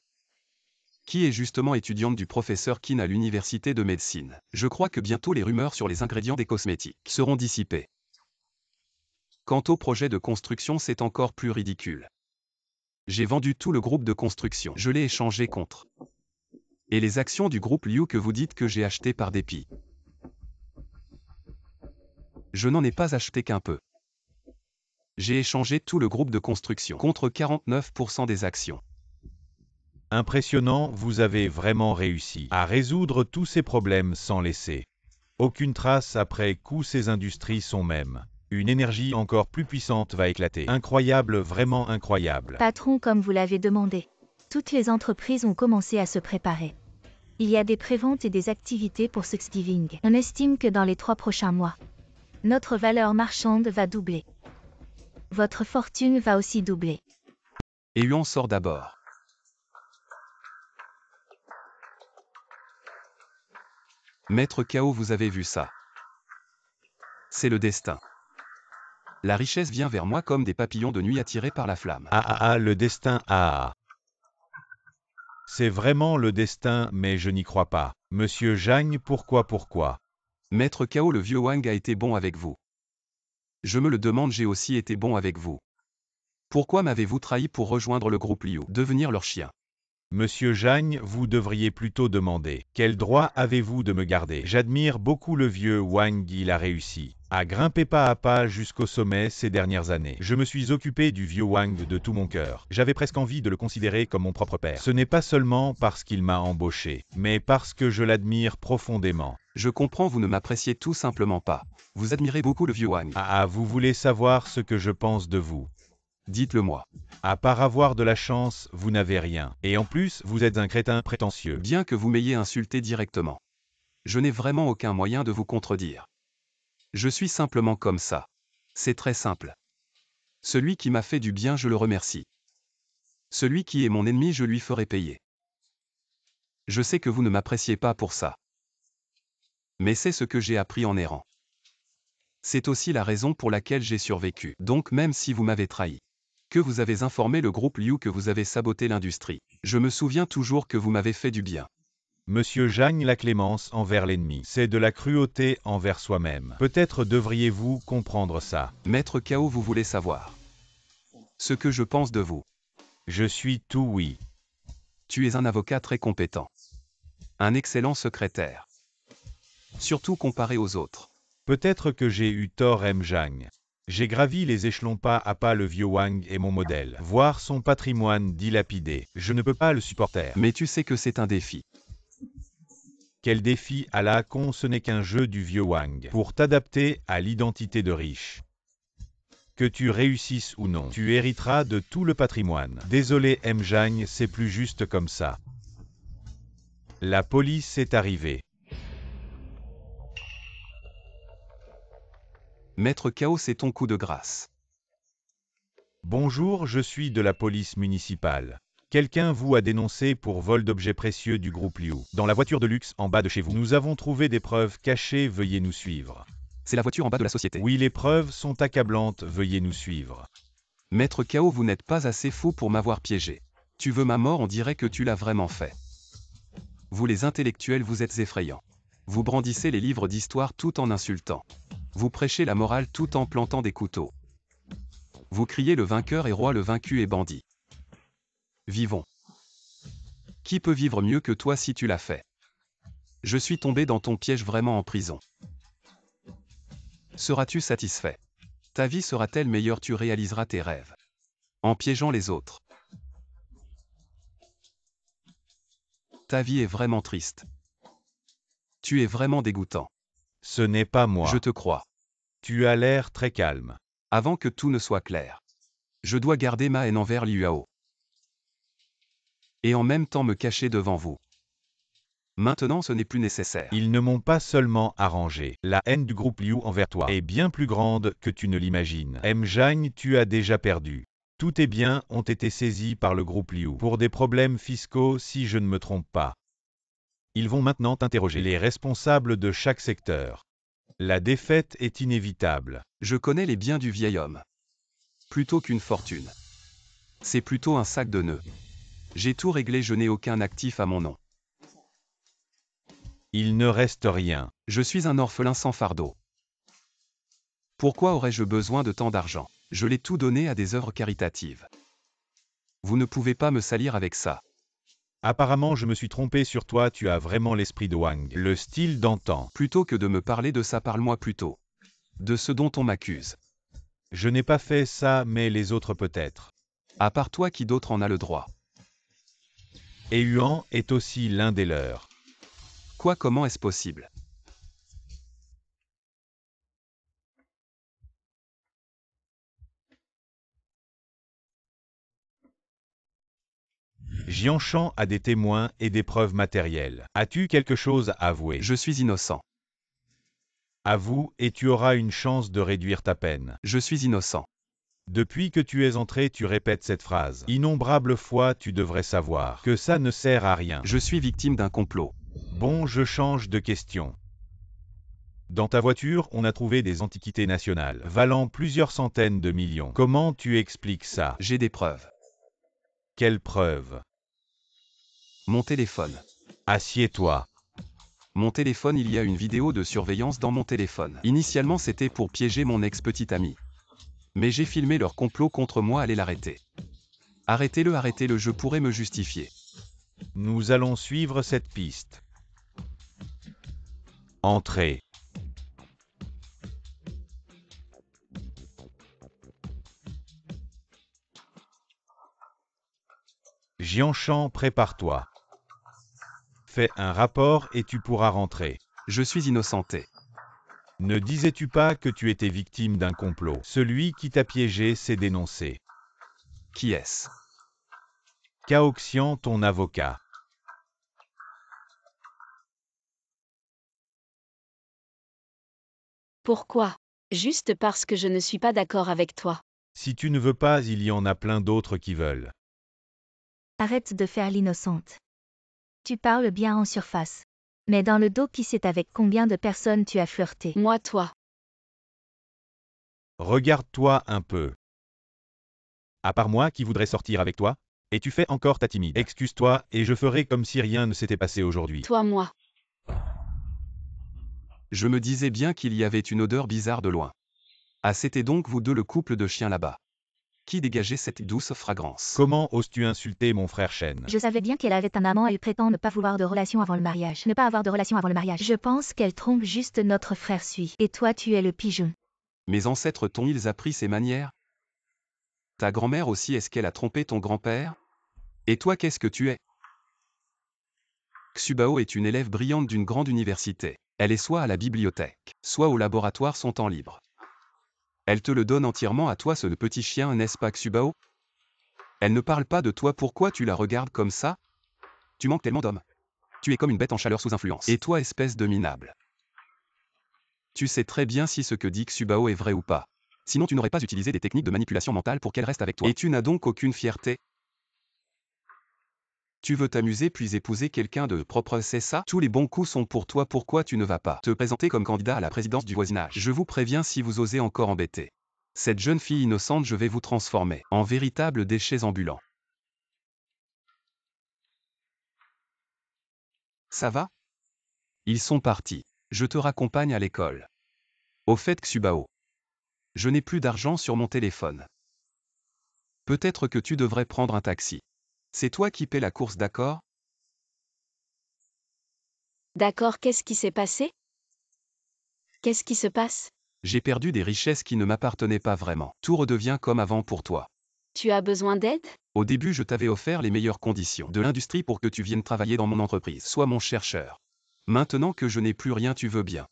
qui est justement étudiante du professeur Qin à l'université de médecine. Je crois que bientôt les rumeurs sur les ingrédients des cosmétiques seront dissipées. Quant au projet de construction, c'est encore plus ridicule. J'ai vendu tout le groupe de construction. Je l'ai échangé contre. Et les actions du groupe Liu que vous dites que j'ai acheté par dépit. Je n'en ai pas acheté qu'un peu. J'ai échangé tout le groupe de construction contre 49% des actions. Impressionnant, vous avez vraiment réussi à résoudre tous ces problèmes sans laisser aucune trace après coup. Ces industries sont même. Une énergie encore plus puissante va éclater. Incroyable, vraiment incroyable. Patron, comme vous l'avez demandé. Toutes les entreprises ont commencé à se préparer. Il y a des préventes et des activités pour Thanksgiving. On estime que dans les 3 prochains mois, notre valeur marchande va doubler. Votre fortune va aussi doubler. Et Yuan sort d'abord. Maître Kao, vous avez vu ça? C'est le destin. La richesse vient vers moi comme des papillons de nuit attirés par la flamme. Le destin, C'est vraiment le destin, mais je n'y crois pas. Monsieur Jagne, pourquoi? Maître Cao, le vieux Wang a été bon avec vous. Je me le demande, j'ai aussi été bon avec vous. Pourquoi m'avez-vous trahi pour rejoindre le groupe Liu, devenir leur chien? Monsieur Jagne, vous devriez plutôt demander. Quel droit avez-vous de me garder? J'admire beaucoup le vieux Wang, il a réussi à grimper pas à pas jusqu'au sommet ces dernières années. Je me suis occupé du vieux Wang de tout mon cœur. J'avais presque envie de le considérer comme mon propre père. Ce n'est pas seulement parce qu'il m'a embauché, mais parce que je l'admire profondément. Je comprends, vous ne m'appréciez tout simplement pas. Vous admirez beaucoup le vieux Wang. Vous voulez savoir ce que je pense de vous? Dites-le moi. À part avoir de la chance, vous n'avez rien. Et en plus, vous êtes un crétin prétentieux. Bien que vous m'ayez insulté directement. Je n'ai vraiment aucun moyen de vous contredire. Je suis simplement comme ça. C'est très simple. Celui qui m'a fait du bien, je le remercie. Celui qui est mon ennemi, je lui ferai payer. Je sais que vous ne m'appréciez pas pour ça. Mais c'est ce que j'ai appris en errant. C'est aussi la raison pour laquelle j'ai survécu. Donc même si vous m'avez trahi, que vous avez informé le groupe Liu que vous avez saboté l'industrie, je me souviens toujours que vous m'avez fait du bien. Monsieur Jagne, la clémence envers l'ennemi, c'est de la cruauté envers soi-même. Peut-être devriez-vous comprendre ça. Maître Cao, vous voulez savoir ce que je pense de vous? Je suis tout oui. Tu es un avocat très compétent. Un excellent secrétaire. Surtout comparé aux autres. Peut-être que j'ai eu tort, M. Jagne. J'ai gravi les échelons pas à pas, le vieux Wang est mon modèle. Voir son patrimoine dilapidé, je ne peux pas le supporter. Mais tu sais que c'est un défi. Quel défi à la con, ce n'est qu'un jeu du vieux Wang. Pour t'adapter à l'identité de riche. Que tu réussisses ou non, tu hériteras de tout le patrimoine. Désolé M. Jagne, c'est plus juste comme ça. La police est arrivée. Maître Cao, c'est ton coup de grâce. Bonjour, je suis de la police municipale. Quelqu'un vous a dénoncé pour vol d'objets précieux du groupe Liu. Dans la voiture de luxe en bas de chez vous. Nous avons trouvé des preuves cachées, veuillez nous suivre. C'est la voiture en bas de la société. Oui, les preuves sont accablantes, veuillez nous suivre. Maître Cao, vous n'êtes pas assez fou pour m'avoir piégé. Tu veux ma mort, on dirait que tu l'as vraiment fait. Vous les intellectuels, vous êtes effrayants. Vous brandissez les livres d'histoire tout en insultant. Vous prêchez la morale tout en plantant des couteaux. Vous criez le vainqueur est roi, le vaincu est bandit. Vivons. Qui peut vivre mieux que toi si tu l'as fait? Je suis tombé dans ton piège, vraiment en prison. Seras-tu satisfait? Ta vie sera-t-elle meilleure? Tu réaliseras tes rêves. En piégeant les autres. Ta vie est vraiment triste. Tu es vraiment dégoûtant. Ce n'est pas moi. Je te crois. Tu as l'air très calme. Avant que tout ne soit clair. Je dois garder ma haine envers Liu Hao. Et en même temps me cacher devant vous. Maintenant ce n'est plus nécessaire. Ils ne m'ont pas seulement arrangé. La haine du groupe Liu envers toi est bien plus grande que tu ne l'imagines. M. Jagne, tu as déjà perdu. Tous tes biens ont été saisis par le groupe Liu pour des problèmes fiscaux si je ne me trompe pas. Ils vont maintenant t'interroger. Les responsables de chaque secteur. La défaite est inévitable. Je connais les biens du vieil homme. Plutôt qu'une fortune. C'est plutôt un sac de nœuds. J'ai tout réglé, je n'ai aucun actif à mon nom. Il ne reste rien. Je suis un orphelin sans fardeau. Pourquoi aurais-je besoin de tant d'argent? Je l'ai tout donné à des œuvres caritatives. Vous ne pouvez pas me salir avec ça. Apparemment je me suis trompé sur toi, tu as vraiment l'esprit de Wang, le style d'antan. Plutôt que de me parler de ça, parle-moi plutôt de ce dont on m'accuse. Je n'ai pas fait ça, mais les autres peut-être. À part toi, qui d'autre en a le droit? Et Yuan est aussi l'un des leurs. Quoi, comment est-ce possible? Jianshan a des témoins et des preuves matérielles. As-tu quelque chose à avouer? Je suis innocent. Avoue et tu auras une chance de réduire ta peine. Je suis innocent. Depuis que tu es entré, tu répètes cette phrase. Innombrables fois, tu devrais savoir que ça ne sert à rien. Je suis victime d'un complot. Bon, je change de question. Dans ta voiture, on a trouvé des antiquités nationales, valant plusieurs centaines de millions. Comment tu expliques ça? J'ai des preuves. Quelles preuves? Mon téléphone. Assieds-toi. Mon téléphone, il y a une vidéo de surveillance dans mon téléphone. Initialement, c'était pour piéger mon ex-petite amie. Mais j'ai filmé leur complot contre moi, allez l'arrêter. Arrêtez-le, je pourrais me justifier. Nous allons suivre cette piste. Entrez. Jianshan, prépare-toi. Fais un rapport et tu pourras rentrer. Je suis innocenté. Ne disais-tu pas que tu étais victime d'un complot? Celui qui t'a piégé s'est dénoncé. Qui est-ce? Cao Xian, ton avocat. Pourquoi? Juste parce que je ne suis pas d'accord avec toi. Si tu ne veux pas, il y en a plein d'autres qui veulent. Arrête de faire l'innocente. Tu parles bien en surface. Mais dans le dos, qui sait avec combien de personnes tu as flirté? Moi, toi. Regarde-toi un peu. À part moi qui voudrais sortir avec toi? Et tu fais encore ta timide. Excuse-toi et je ferai comme si rien ne s'était passé aujourd'hui. Toi, moi. Je me disais bien qu'il y avait une odeur bizarre de loin. Ah, c'était donc vous deux le couple de chiens là-bas. Qui dégageait cette douce fragrance? Comment oses-tu insulter mon frère Shen? Je savais bien qu'elle avait un amant, elle prétend ne pas vouloir de relation avant le mariage. Ne pas avoir de relation avant le mariage. Je pense qu'elle trompe juste notre frère Sui. Et toi, tu es le pigeon. Mes ancêtres t'ont-ils appris ces manières? Ta grand-mère aussi, est-ce qu'elle a trompé ton grand-père? Et toi, qu'est-ce que tu es? Xubao est une élève brillante d'une grande université. Elle est soit à la bibliothèque, soit au laboratoire son temps libre. Elle te le donne entièrement à toi, ce petit chien, n'est-ce pas Xubao? Elle ne parle pas de toi, pourquoi tu la regardes comme ça? Tu manques tellement d'hommes. Tu es comme une bête en chaleur sous influence. Et toi, espèce de minable. Tu sais très bien si ce que dit Xubao est vrai ou pas. Sinon tu n'aurais pas utilisé des techniques de manipulation mentale pour qu'elle reste avec toi. Et tu n'as donc aucune fierté? Tu veux t'amuser puis épouser quelqu'un de propre, c'est ça? Tous les bons coups sont pour toi, pourquoi tu ne vas pas te présenter comme candidat à la présidence du voisinage? Je vous préviens, si vous osez encore embêter cette jeune fille innocente, je vais vous transformer en véritable déchet ambulant. Ça va? Ils sont partis. Je te raccompagne à l'école. Au fait, Xubao, je n'ai plus d'argent sur mon téléphone. Peut-être que tu devrais prendre un taxi. C'est toi qui paies la course, d'accord? D'accord, qu'est-ce qui s'est passé? Qu'est-ce qui se passe? J'ai perdu des richesses qui ne m'appartenaient pas vraiment. Tout redevient comme avant pour toi. Tu as besoin d'aide? Au début, je t'avais offert les meilleures conditions de l'industrie pour que tu viennes travailler dans mon entreprise. Sois mon chercheur. Maintenant que je n'ai plus rien, tu veux bien.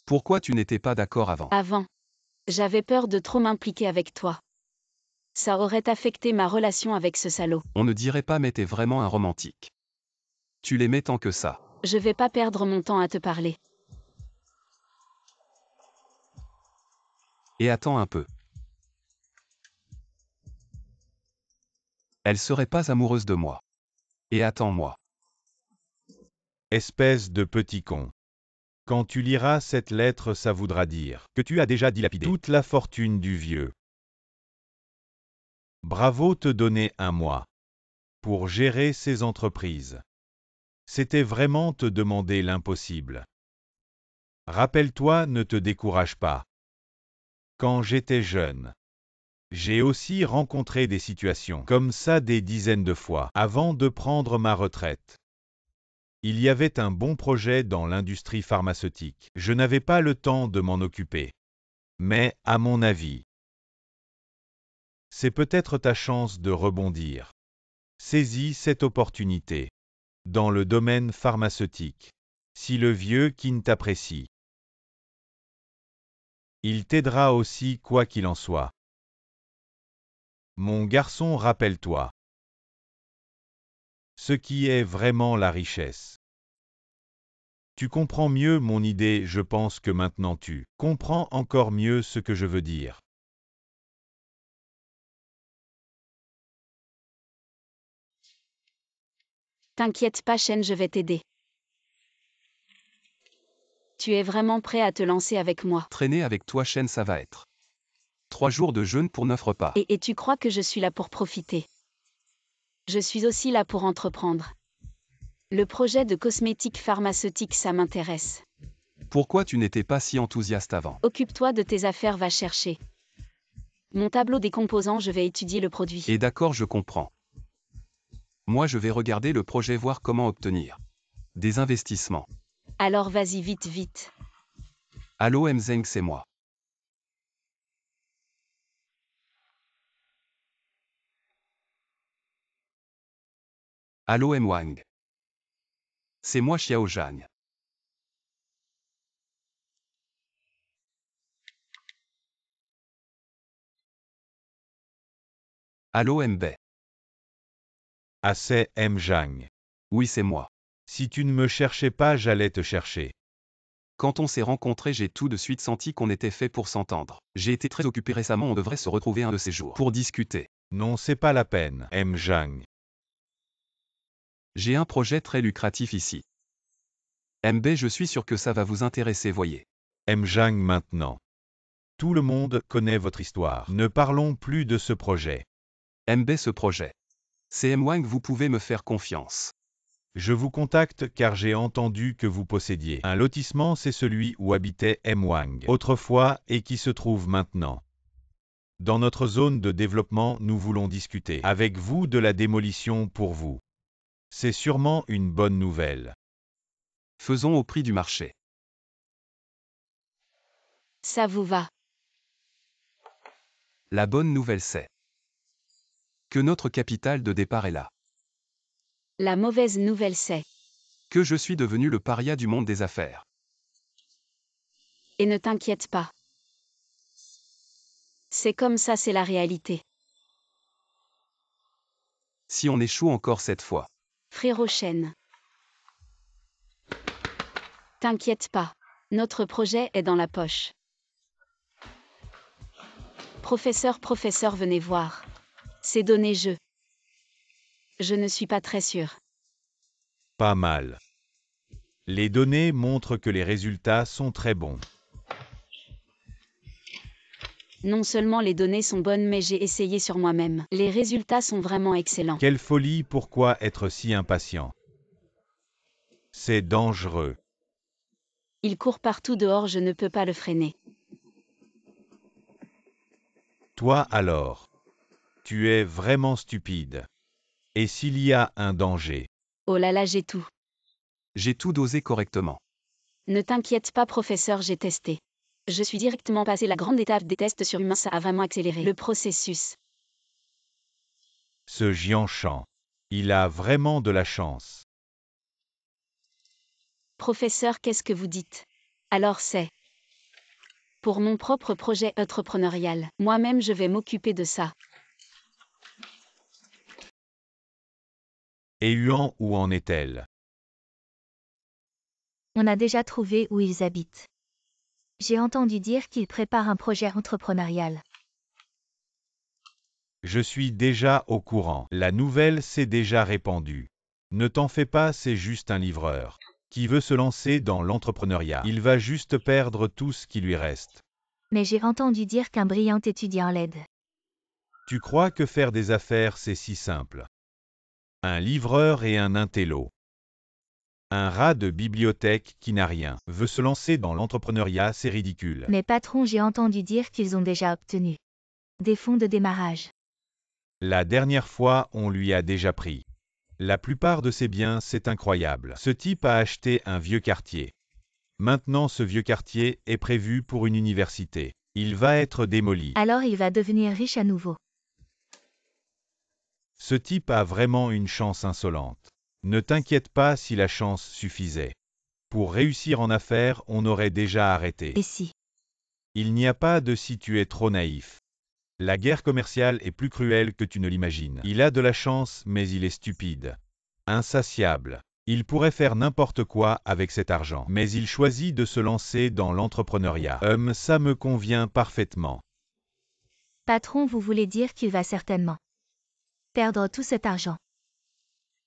Pourquoi tu n'étais pas d'accord avant? Avant. J'avais peur de trop m'impliquer avec toi. Ça aurait affecté ma relation avec ce salaud. On ne dirait pas, mais t'es vraiment un romantique. Tu l'aimais tant que ça. Je vais pas perdre mon temps à te parler. Et attends un peu. Elle serait pas amoureuse de moi. Et attends-moi. Espèce de petit con. Quand tu liras cette lettre, ça voudra dire que tu as déjà dilapidé toute la fortune du vieux. Bravo, te donner un mois pour gérer ces entreprises. C'était vraiment te demander l'impossible. Rappelle-toi, ne te décourage pas. Quand j'étais jeune, j'ai aussi rencontré des situations comme ça des dizaines de fois avant de prendre ma retraite. Il y avait un bon projet dans l'industrie pharmaceutique. Je n'avais pas le temps de m'en occuper. Mais, à mon avis, c'est peut-être ta chance de rebondir. Saisis cette opportunité. Dans le domaine pharmaceutique. Si le vieux Qin t'apprécie, il t'aidera aussi quoi qu'il en soit. Mon garçon, rappelle-toi ce qui est vraiment la richesse. Tu comprends mieux mon idée, je pense que maintenant tu comprends encore mieux ce que je veux dire. T'inquiète pas, Shen, je vais t'aider. Tu es vraiment prêt à te lancer avec moi. Traîner avec toi, Shen, ça va être 3 jours de jeûne pour 9 repas. Et tu crois que je suis là pour profiter? Je suis aussi là pour entreprendre. Le projet de cosmétiques pharmaceutiques, ça m'intéresse. Pourquoi tu n'étais pas si enthousiaste avant? Occupe-toi de tes affaires, va chercher mon tableau des composants, je vais étudier le produit. Et d'accord, je comprends. Moi, je vais regarder le projet, voir comment obtenir des investissements. Alors vas-y vite, vite. Allô Mzeng, c'est moi. Allô Mwang. C'est moi Xiao Zhang. Allô Mbe. Ah, c'est Mjang. Oui, c'est moi. Si tu ne me cherchais pas, j'allais te chercher. Quand on s'est rencontrés, j'ai tout de suite senti qu'on était fait pour s'entendre. J'ai été très occupé récemment, on devrait se retrouver un de ces jours pour discuter. Non, c'est pas la peine, Mjang. J'ai un projet très lucratif ici. MB, je suis sûr que ça va vous intéresser, voyez. Mjang maintenant. Tout le monde connaît votre histoire. Ne parlons plus de ce projet. MB, ce projet. C'est Mwang, vous pouvez me faire confiance. Je vous contacte car j'ai entendu que vous possédiez un lotissement, c'est celui où habitait Mwang autrefois et qui se trouve maintenant. Dans notre zone de développement, nous voulons discuter avec vous de la démolition pour vous. C'est sûrement une bonne nouvelle. Faisons au prix du marché. Ça vous va? La bonne nouvelle, c'est que notre capital de départ est là. La mauvaise nouvelle, c'est Que je suis devenu le paria du monde des affaires. et ne t'inquiète pas. C'est comme ça, c'est la réalité. Si on échoue encore cette fois. Frérot Shen. T'inquiète pas. Notre projet est dans la poche. Professeur, venez voir. C'est donné je ne suis pas très sûr. Pas mal. Les données montrent que les résultats sont très bons. Non seulement les données sont bonnes, mais j'ai essayé sur moi-même. Les résultats sont vraiment excellents. Quelle folie, pourquoi être si impatient? C'est dangereux. Il court partout dehors, je ne peux pas le freiner. Toi alors? Tu es vraiment stupide. Et s'il y a un danger? Oh là là, j'ai tout. J'ai tout dosé correctement. Ne t'inquiète pas, professeur, j'ai testé. Je suis directement passé la grande étape des tests sur humains, ça a vraiment accéléré le processus. Ce Jianshan. Il a vraiment de la chance. Professeur, qu'est-ce que vous dites? Alors c'est pour mon propre projet entrepreneurial. Moi-même, je vais m'occuper de ça. Et Yuan, où en est-elle? On a déjà trouvé où ils habitent. J'ai entendu dire qu'ils préparent un projet entrepreneurial. Je suis déjà au courant. La nouvelle s'est déjà répandue. Ne t'en fais pas, c'est juste un livreur qui veut se lancer dans l'entrepreneuriat. Il va juste perdre tout ce qui lui reste. Mais j'ai entendu dire qu'un brillant étudiant l'aide. Tu crois que faire des affaires, c'est si simple? Un livreur et un intello. Un rat de bibliothèque qui n'a rien veut se lancer dans l'entrepreneuriat, c'est ridicule. Mais patron, j'ai entendu dire qu'ils ont déjà obtenu des fonds de démarrage. La dernière fois, on lui a déjà pris la plupart de ses biens, c'est incroyable. Ce type a acheté un vieux quartier. Maintenant, ce vieux quartier est prévu pour une université. Il va être démoli. Alors il va devenir riche à nouveau. Ce type a vraiment une chance insolente. Ne t'inquiète pas si la chance suffisait. Pour réussir en affaires, on aurait déjà arrêté. Et si Il n'y a pas de si tu es trop naïf. La guerre commerciale est plus cruelle que tu ne l'imagines. Il a de la chance, mais il est stupide. Insatiable. Il pourrait faire n'importe quoi avec cet argent, mais il choisit de se lancer dans l'entrepreneuriat. Ça me convient parfaitement. Patron, vous voulez dire qu'il va certainement perdre tout cet argent.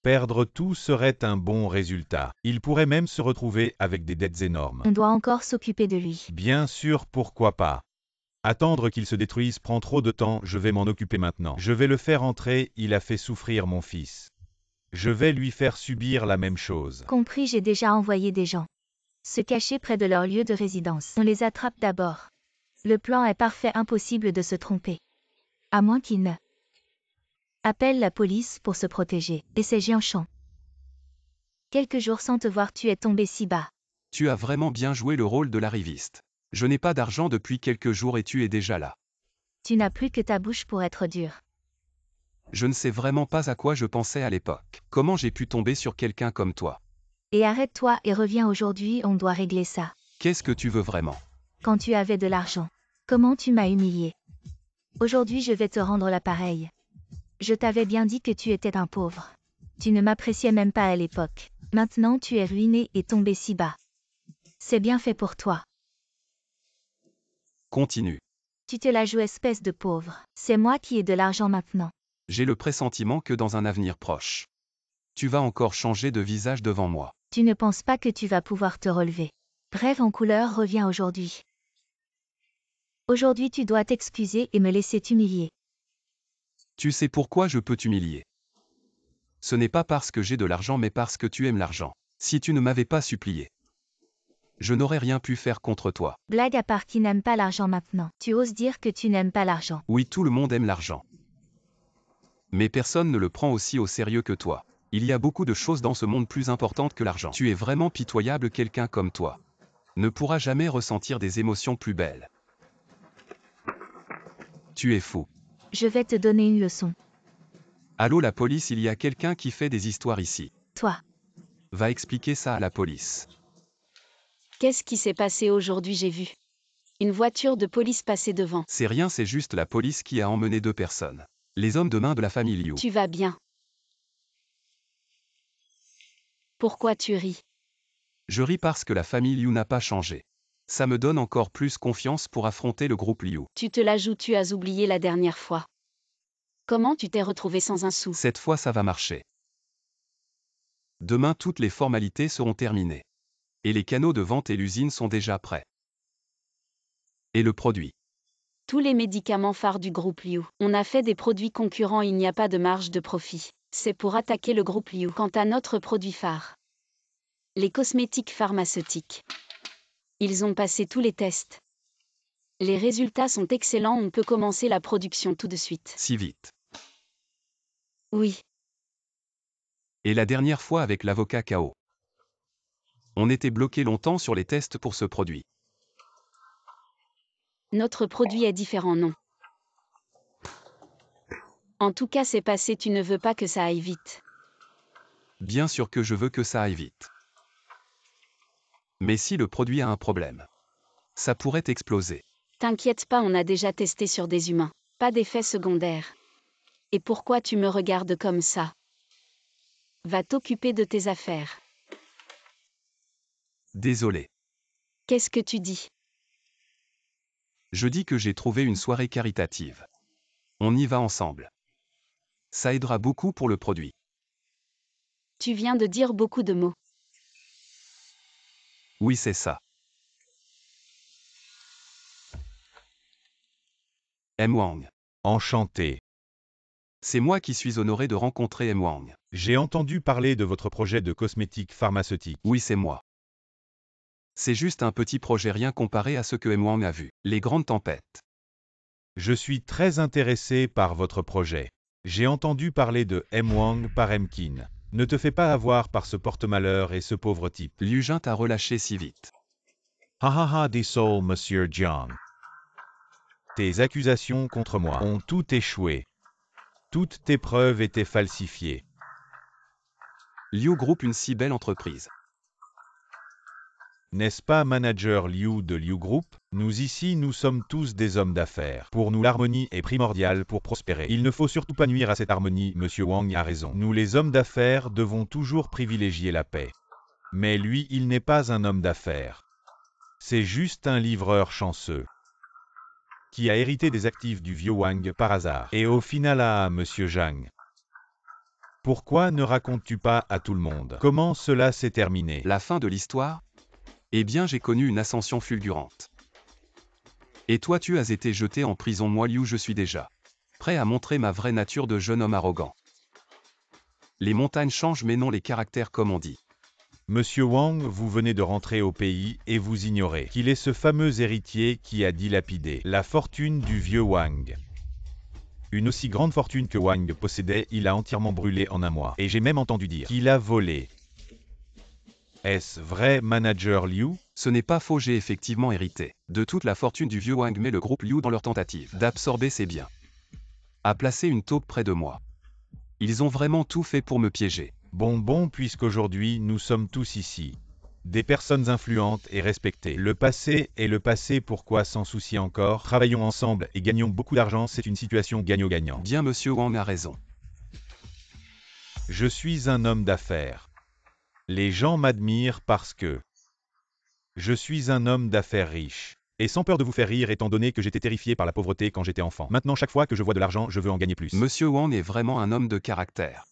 Perdre tout serait un bon résultat. Il pourrait même se retrouver avec des dettes énormes. On doit encore s'occuper de lui. Bien sûr, pourquoi pas. Attendre qu'il se détruise prend trop de temps, je vais m'en occuper maintenant. Je vais le faire entrer, il a fait souffrir mon fils. Je vais lui faire subir la même chose. Compris, j'ai déjà envoyé des gens se cacher près de leur lieu de résidence. On les attrape d'abord. Le plan est parfait, impossible de se tromper. À moins qu'il ne appelle la police pour se protéger. Et c'est Jianchang. Quelques jours sans te voir, tu es tombé si bas. Tu as vraiment bien joué le rôle de l'arriviste. Je n'ai pas d'argent depuis quelques jours et tu es déjà là. Tu n'as plus que ta bouche pour être dur. Je ne sais vraiment pas à quoi je pensais à l'époque. Comment j'ai pu tomber sur quelqu'un comme toi? Et arrête-toi et reviens aujourd'hui, on doit régler ça. Qu'est-ce que tu veux vraiment? Quand tu avais de l'argent. Comment tu m'as humilié. Aujourd'hui je vais te rendre l'appareil. Je t'avais bien dit que tu étais un pauvre. Tu ne m'appréciais même pas à l'époque. Maintenant tu es ruiné et tombé si bas. C'est bien fait pour toi. Continue. Tu te la joues, espèce de pauvre. C'est moi qui ai de l'argent maintenant. J'ai le pressentiment que dans un avenir proche, tu vas encore changer de visage devant moi. Tu ne penses pas que tu vas pouvoir te relever. Rêve en couleur revient aujourd'hui. Aujourd'hui tu dois t'excuser et me laisser t'humilier. Tu sais pourquoi je peux t'humilier? Ce n'est pas parce que j'ai de l'argent mais parce que tu aimes l'argent. Si tu ne m'avais pas supplié, je n'aurais rien pu faire contre toi. Blague à part, qui n'aime pas l'argent maintenant. Tu oses dire que tu n'aimes pas l'argent. Oui, tout le monde aime l'argent. Mais personne ne le prend aussi au sérieux que toi. Il y a beaucoup de choses dans ce monde plus importantes que l'argent. Tu es vraiment pitoyable, quelqu'un comme toi ne pourra jamais ressentir des émotions plus belles. Tu es fou. Je vais te donner une leçon. Allô la police, il y a quelqu'un qui fait des histoires ici. Toi. Va expliquer ça à la police. Qu'est-ce qui s'est passé aujourd'hui? J'ai vu une voiture de police passer devant. C'est rien, c'est juste la police qui a emmené 2 personnes. Les hommes de main de la famille Liu. Tu vas bien? Pourquoi tu ris? Je ris parce que la famille Liu n'a pas changé. Ça me donne encore plus confiance pour affronter le groupe Liu. Tu te la joues, tu as oublié la dernière fois. Comment tu t'es retrouvé sans un sou? Cette fois ça va marcher. Demain toutes les formalités seront terminées. Et les canaux de vente et l'usine sont déjà prêts. Et le produit. Tous les médicaments phares du groupe Liu. On a fait des produits concurrents, il n'y a pas de marge de profit. C'est pour attaquer le groupe Liu. Quant à notre produit phare, les cosmétiques pharmaceutiques, ils ont passé tous les tests. Les résultats sont excellents, on peut commencer la production tout de suite. Si vite. Oui, Et la dernière fois avec l'avocat KO. On était bloqué longtemps sur les tests pour ce produit. notre produit est différent, non? En tout cas, c'est passé, tu ne veux pas que ça aille vite. Bien sûr que je veux que ça aille vite. Mais si le produit a un problème, ça pourrait exploser. T'inquiète pas, on a déjà testé sur des humains. Pas d'effet secondaire. Et pourquoi tu me regardes comme ça? Va t'occuper de tes affaires. Désolé. Qu'est-ce que tu dis? Je dis que j'ai trouvé une soirée caritative. On y va ensemble. Ça aidera beaucoup pour le produit. Tu viens de dire beaucoup de mots. Oui, c'est ça. M. Wang. Enchanté. C'est moi qui suis honoré de rencontrer M. Wang. J'ai entendu parler de votre projet de cosmétiques pharmaceutiques. Oui, c'est moi. C'est juste un petit projet, rien comparé à ce que M. Wang a vu. Les grandes tempêtes. Je suis très intéressé par votre projet. J'ai entendu parler de M. Wang par M. Qin. Ne te fais pas avoir par ce porte-malheur et ce pauvre type. Liu Jin t'a relâché si vite. Ha ha ha, désolé, Monsieur Jiang. Tes accusations contre moi ont toutes échoué. Toutes tes preuves étaient falsifiées. Liu Group, une si belle entreprise. N'est-ce pas, manager Liu de Liu Group? Nous ici, nous sommes tous des hommes d'affaires. Pour nous, l'harmonie est primordiale pour prospérer. Il ne faut surtout pas nuire à cette harmonie, Monsieur Wang a raison. Nous, les hommes d'affaires, devons toujours privilégier la paix. Mais lui, il n'est pas un homme d'affaires. C'est juste un livreur chanceux qui a hérité des actifs du vieux Wang par hasard. Et au final, Monsieur Zhang. Pourquoi ne racontes-tu pas à tout le monde comment cela s'est terminé? La fin de l'histoire? Eh bien, j'ai connu une ascension fulgurante. Et toi, tu as été jeté en prison. Moi, Liu, je suis déjà prêt à montrer ma vraie nature de jeune homme arrogant. Les montagnes changent mais non les caractères comme on dit. Monsieur Wang, vous venez de rentrer au pays et vous ignorez qu'il est ce fameux héritier qui a dilapidé la fortune du vieux Wang. Une aussi grande fortune que Wang possédait, il a entièrement brûlé en un mois. Et j'ai même entendu dire qu'il a volé. Est-ce vrai, manager Liu? Ce n'est pas faux, j'ai effectivement hérité de toute la fortune du vieux Wang, mais le groupe Liu, dans leur tentative d'absorber ses biens, a placé une taupe près de moi. Ils ont vraiment tout fait pour me piéger. Bon, puisqu'aujourd'hui nous sommes tous ici des personnes influentes et respectées. Le passé est le passé, pourquoi s'en soucier encore? Travaillons ensemble et gagnons beaucoup d'argent, c'est une situation gagnant-gagnant. Bien, monsieur Wang a raison. Je suis un homme d'affaires. Les gens m'admirent parce que je suis un homme d'affaires riche. Et sans peur de vous faire rire, étant donné que j'étais terrifié par la pauvreté quand j'étais enfant. Maintenant, chaque fois que je vois de l'argent, je veux en gagner plus. Monsieur Wang est vraiment un homme de caractère.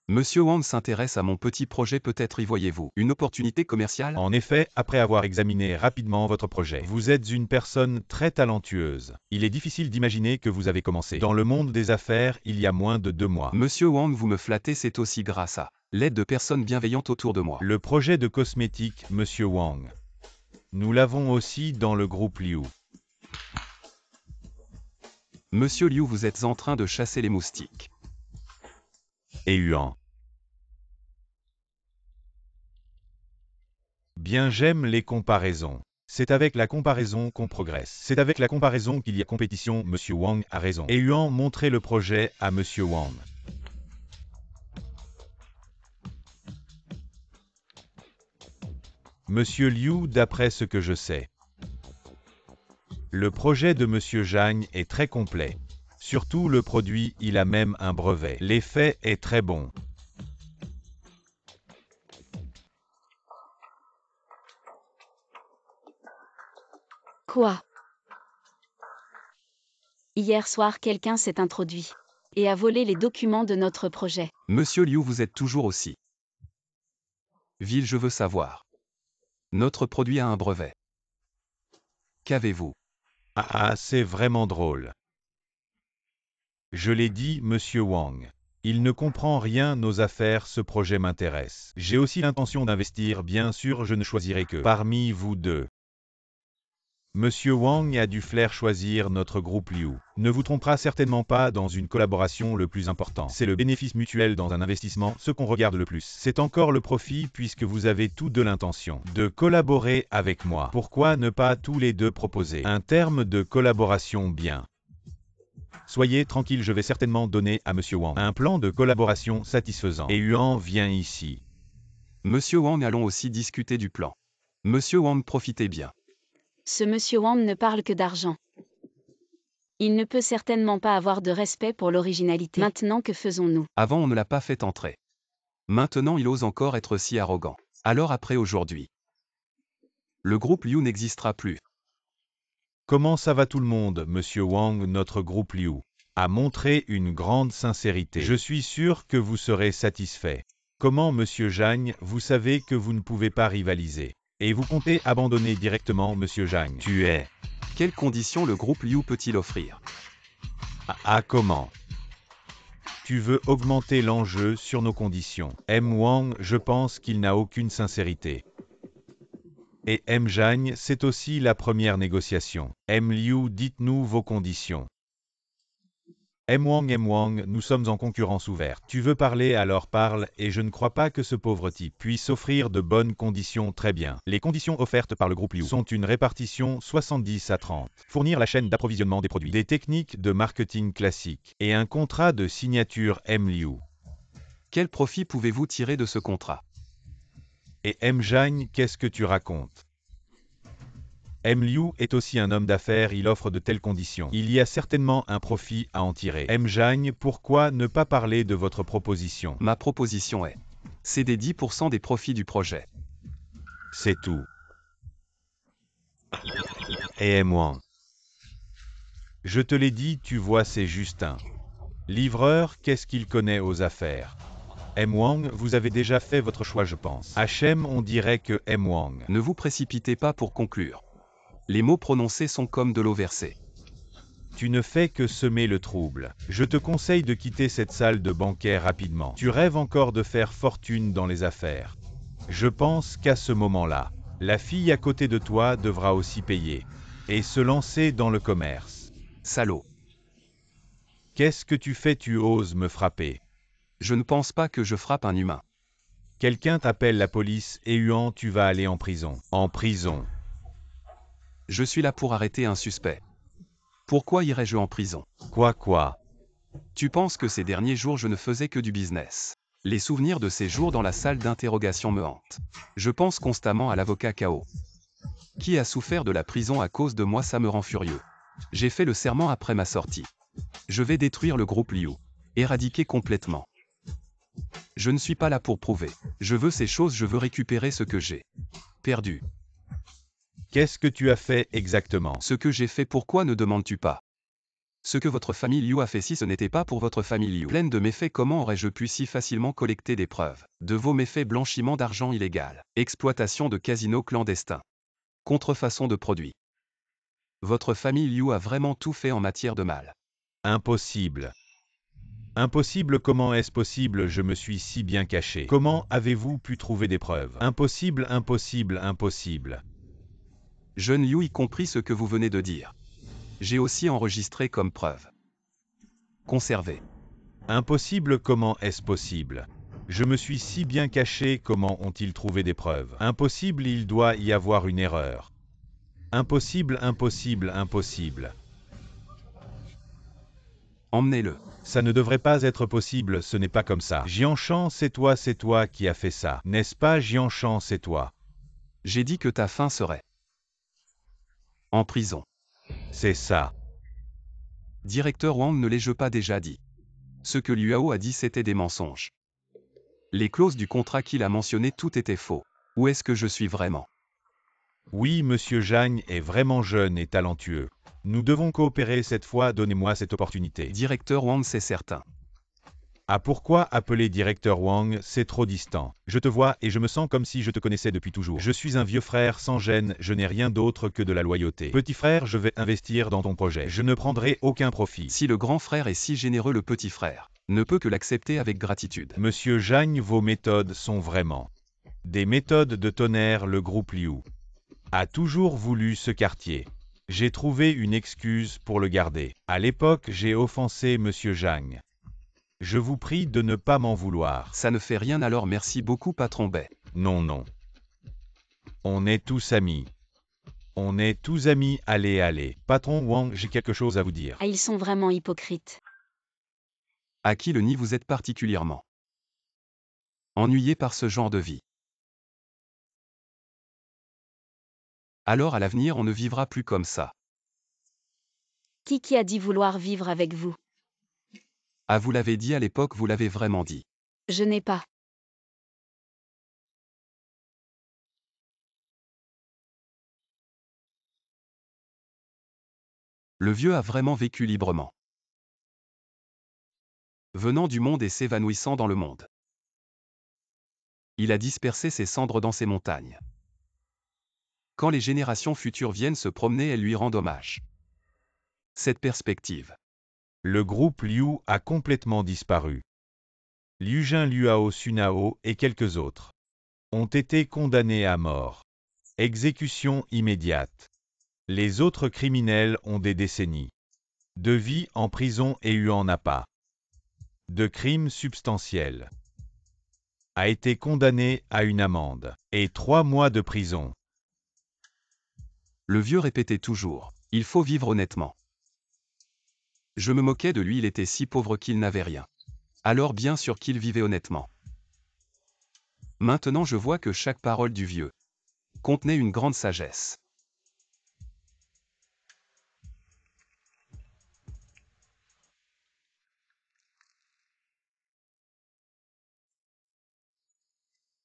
Monsieur Wang s'intéresse à mon petit projet, peut-être y voyez-vous une opportunité commerciale? En effet, après avoir examiné rapidement votre projet, vous êtes une personne très talentueuse. Il est difficile d'imaginer que vous avez commencé dans le monde des affaires il y a moins de 2 mois. Monsieur Wang, vous me flattez, c'est aussi grâce à l'aide de personnes bienveillantes autour de moi. Le projet de cosmétique, Monsieur Wang. Nous l'avons aussi dans le groupe Liu. Monsieur Liu, vous êtes en train de chasser les moustiques. Et Yuan. Bien, j'aime les comparaisons. C'est avec la comparaison qu'on progresse. C'est avec la comparaison qu'il y a compétition. Monsieur Wang a raison. Et Yuan, montrez le projet à Monsieur Wang. Monsieur Liu, d'après ce que je sais, le projet de Monsieur Zhang est très complet. Surtout le produit, il a même un brevet. L'effet est très bon. Quoi? Hier soir, quelqu'un s'est introduit et a volé les documents de notre projet. Monsieur Liu, vous êtes toujours aussi vil, je veux savoir. Notre produit a un brevet. Qu'avez-vous? Ah, c'est vraiment drôle. Je l'ai dit, Monsieur Wang. Il ne comprend rien, nos affaires, ce projet m'intéresse. J'ai aussi l'intention d'investir, bien sûr, je ne choisirai que parmi vous deux. Monsieur Wang a du flair, choisir notre groupe Liu ne vous trompera certainement pas dans une collaboration. Le plus important, c'est le bénéfice mutuel dans un investissement. Ce qu'on regarde le plus, c'est encore le profit, puisque vous avez tous deux l'intention de collaborer avec moi. Pourquoi ne pas tous les deux proposer un terme de collaboration bien? Soyez tranquille, je vais certainement donner à Monsieur Wang un plan de collaboration satisfaisant. Et Yuan vient ici. Monsieur Wang, allons aussi discuter du plan. Monsieur Wang, profitez bien. Ce Monsieur Wang ne parle que d'argent. Il ne peut certainement pas avoir de respect pour l'originalité. Maintenant, que faisons-nous? Avant, on ne l'a pas fait entrer. Maintenant, il ose encore être si arrogant. Alors après aujourd'hui, le groupe Liu n'existera plus. Comment ça va tout le monde, Monsieur Wang? Notre groupe Liu a montré une grande sincérité. Je suis sûr que vous serez satisfait. Comment, Monsieur Zhang? Vous savez que vous ne pouvez pas rivaliser. Et vous comptez abandonner directement, Monsieur Zhang? Tu es... Quelles conditions le groupe Liu peut-il offrir? Comment? Tu veux augmenter l'enjeu sur nos conditions. M. Wang, je pense qu'il n'a aucune sincérité. Et M. Zhang, c'est aussi la première négociation. M. Liu, dites-nous vos conditions. M. Wang, nous sommes en concurrence ouverte. Tu veux parler, alors parle, et je ne crois pas que ce pauvre type puisse offrir de bonnes conditions. Très bien. Les conditions offertes par le groupe Liu sont une répartition 70-30, fournir la chaîne d'approvisionnement des produits, des techniques de marketing classiques, et un contrat de signature. M. Liu. Quel profit pouvez-vous tirer de ce contrat? Et M. Zhang, qu'est-ce que tu racontes? M. Liu est aussi un homme d'affaires, il offre de telles conditions. Il y a certainement un profit à en tirer. M. Zhang, pourquoi ne pas parler de votre proposition? Ma proposition est céder 10% des profits du projet. C'est tout. Et M. Wang. Je te l'ai dit, tu vois, c'est Justin. Livreur, qu'est-ce qu'il connaît aux affaires? M. Wang, vous avez déjà fait votre choix, je pense. Hachem, on dirait que M. Wang. Ne vous précipitez pas pour conclure. Les mots prononcés sont comme de l'eau versée. Tu ne fais que semer le trouble. Je te conseille de quitter cette salle de banquet rapidement. Tu rêves encore de faire fortune dans les affaires. Je pense qu'à ce moment-là, la fille à côté de toi devra aussi payer et se lancer dans le commerce. Salaud. Qu'est-ce que tu fais? Tu oses me frapper? Je ne pense pas que je frappe un humain. Quelqu'un t'appelle la police et Huan, tu vas aller en prison. En prison. Je suis là pour arrêter un suspect. Pourquoi irais-je en prison? Quoi? Tu penses que ces derniers jours je ne faisais que du business? Les souvenirs de ces jours dans la salle d'interrogation me hantent. Je pense constamment à l'avocat Kao. Qui a souffert de la prison à cause de moi, ça me rend furieux. J'ai fait le serment après ma sortie. Je vais détruire le groupe Liu. Éradiquer complètement. Je ne suis pas là pour prouver. Je veux ces choses, je veux récupérer ce que j'ai perdu. Qu'est-ce que tu as fait exactement? Ce que j'ai fait, pourquoi ne demandes-tu pas? Ce que votre famille Liu a fait, si ce n'était pas pour votre famille Liu. Pleine de méfaits, comment aurais-je pu si facilement collecter des preuves de vos méfaits? Blanchiment d'argent illégal, exploitation de casinos clandestins, contrefaçon de produits. Votre famille Liu a vraiment tout fait en matière de mal. Impossible. Impossible, comment est-ce possible? Je me suis si bien caché. Comment avez-vous pu trouver des preuves? Impossible. Jeune Liu, y compris ce que vous venez de dire. J'ai aussi enregistré comme preuve. Conservé. Impossible, comment est-ce possible? Je me suis si bien caché, comment ont-ils trouvé des preuves? Impossible, il doit y avoir une erreur. Impossible. Emmenez-le. Ça ne devrait pas être possible, ce n'est pas comme ça. Jianshan, c'est toi qui as fait ça, n'est-ce pas? Jianshan, c'est toi. J'ai dit que ta fin serait en prison. C'est ça. Directeur Wang, ne l'ai-je pas déjà dit? Ce que Liu a dit, c'était des mensonges. Les clauses du contrat qu'il a mentionnées, tout était faux. Où est-ce que je suis vraiment? Oui, Monsieur Zhang est vraiment jeune et talentueux. Nous devons coopérer cette fois, donnez-moi cette opportunité. Directeur Wang, c'est certain. Ah, pourquoi appeler directeur Wang? C'est trop distant. Je te vois et je me sens comme si je te connaissais depuis toujours. Je suis un vieux frère sans gêne, je n'ai rien d'autre que de la loyauté. Petit frère, je vais investir dans ton projet. Je ne prendrai aucun profit. Si le grand frère est si généreux, le petit frère ne peut que l'accepter avec gratitude. Monsieur Zhang, vos méthodes sont vraiment des méthodes de tonnerre. Le groupe Liu a toujours voulu ce quartier. J'ai trouvé une excuse pour le garder. À l'époque, j'ai offensé Monsieur Zhang. Je vous prie de ne pas m'en vouloir. Ça ne fait rien alors, merci beaucoup patron Bai. Non. On est tous amis. Allez. Patron Wang, j'ai quelque chose à vous dire. Ah, ils sont vraiment hypocrites. À qui le nid vous êtes particulièrement ennuyé par ce genre de vie? Alors à l'avenir on ne vivra plus comme ça. Qui a dit vouloir vivre avec vous? Ah, vous l'avez dit à l'époque, vous l'avez vraiment dit. Je n'ai pas. Le vieux a vraiment vécu librement. Venant du monde et s'évanouissant dans le monde. Il a dispersé ses cendres dans ces montagnes. Quand les générations futures viennent se promener, elles lui rendent hommage. Cette perspective. Le groupe Liu a complètement disparu. Liu Jin, Liuhao, Sunao et quelques autres ont été condamnés à mort. Exécution immédiate. Les autres criminels ont des décennies de vie en prison et Yuan n'a pas de crimes substantiels. A été condamné à une amende et 3 mois de prison. Le vieux répétait toujours, il faut vivre honnêtement. Je me moquais de lui, il était si pauvre qu'il n'avait rien. Alors bien sûr qu'il vivait honnêtement. Maintenant je vois que chaque parole du vieux contenait une grande sagesse.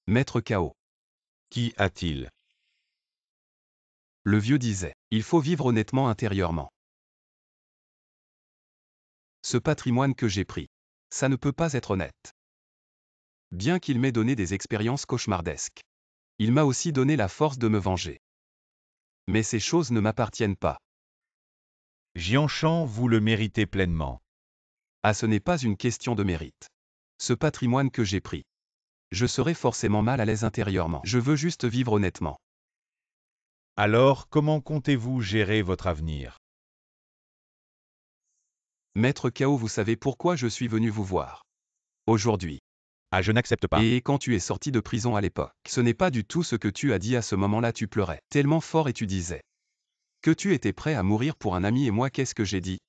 Maître Kao. Qu'y a-t-il? Le vieux disait, il faut vivre honnêtement intérieurement. Ce patrimoine que j'ai pris, ça ne peut pas être honnête. Bien qu'il m'ait donné des expériences cauchemardesques. Il m'a aussi donné la force de me venger. Mais ces choses ne m'appartiennent pas. Jianshan, vous le méritez pleinement. Ah, ce n'est pas une question de mérite. Ce patrimoine que j'ai pris. Je serai forcément mal à l'aise intérieurement. Je veux juste vivre honnêtement. Alors, comment comptez-vous gérer votre avenir? Maître Cao, vous savez pourquoi je suis venu vous voir aujourd'hui. Ah, je n'accepte pas. Et quand tu es sorti de prison à l'époque, ce n'est pas du tout ce que tu as dit à ce moment-là, tu pleurais tellement fort et tu disais que tu étais prêt à mourir pour un ami et moi qu'est-ce que j'ai dit?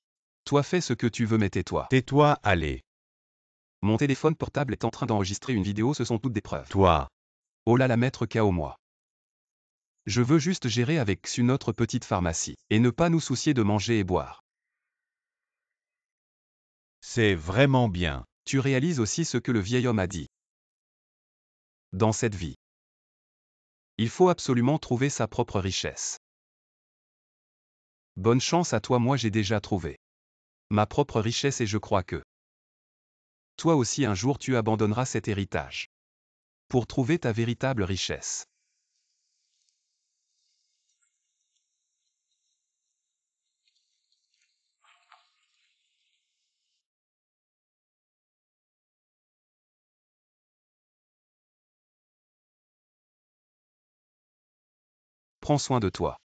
Toi fais ce que tu veux mais tais-toi. Tais-toi, allez. Mon téléphone portable est en train d'enregistrer une vidéo, ce sont toutes des preuves. Toi. Oh là là, Maître Cao, moi. Je veux juste gérer avec Xu notre petite pharmacie, et ne pas nous soucier de manger et boire. C'est vraiment bien. Tu réalises aussi ce que le vieil homme a dit. Dans cette vie, il faut absolument trouver sa propre richesse. Bonne chance à toi, moi j'ai déjà trouvé ma propre richesse et je crois que toi aussi un jour tu abandonneras cet héritage pour trouver ta véritable richesse. Prends soin de toi.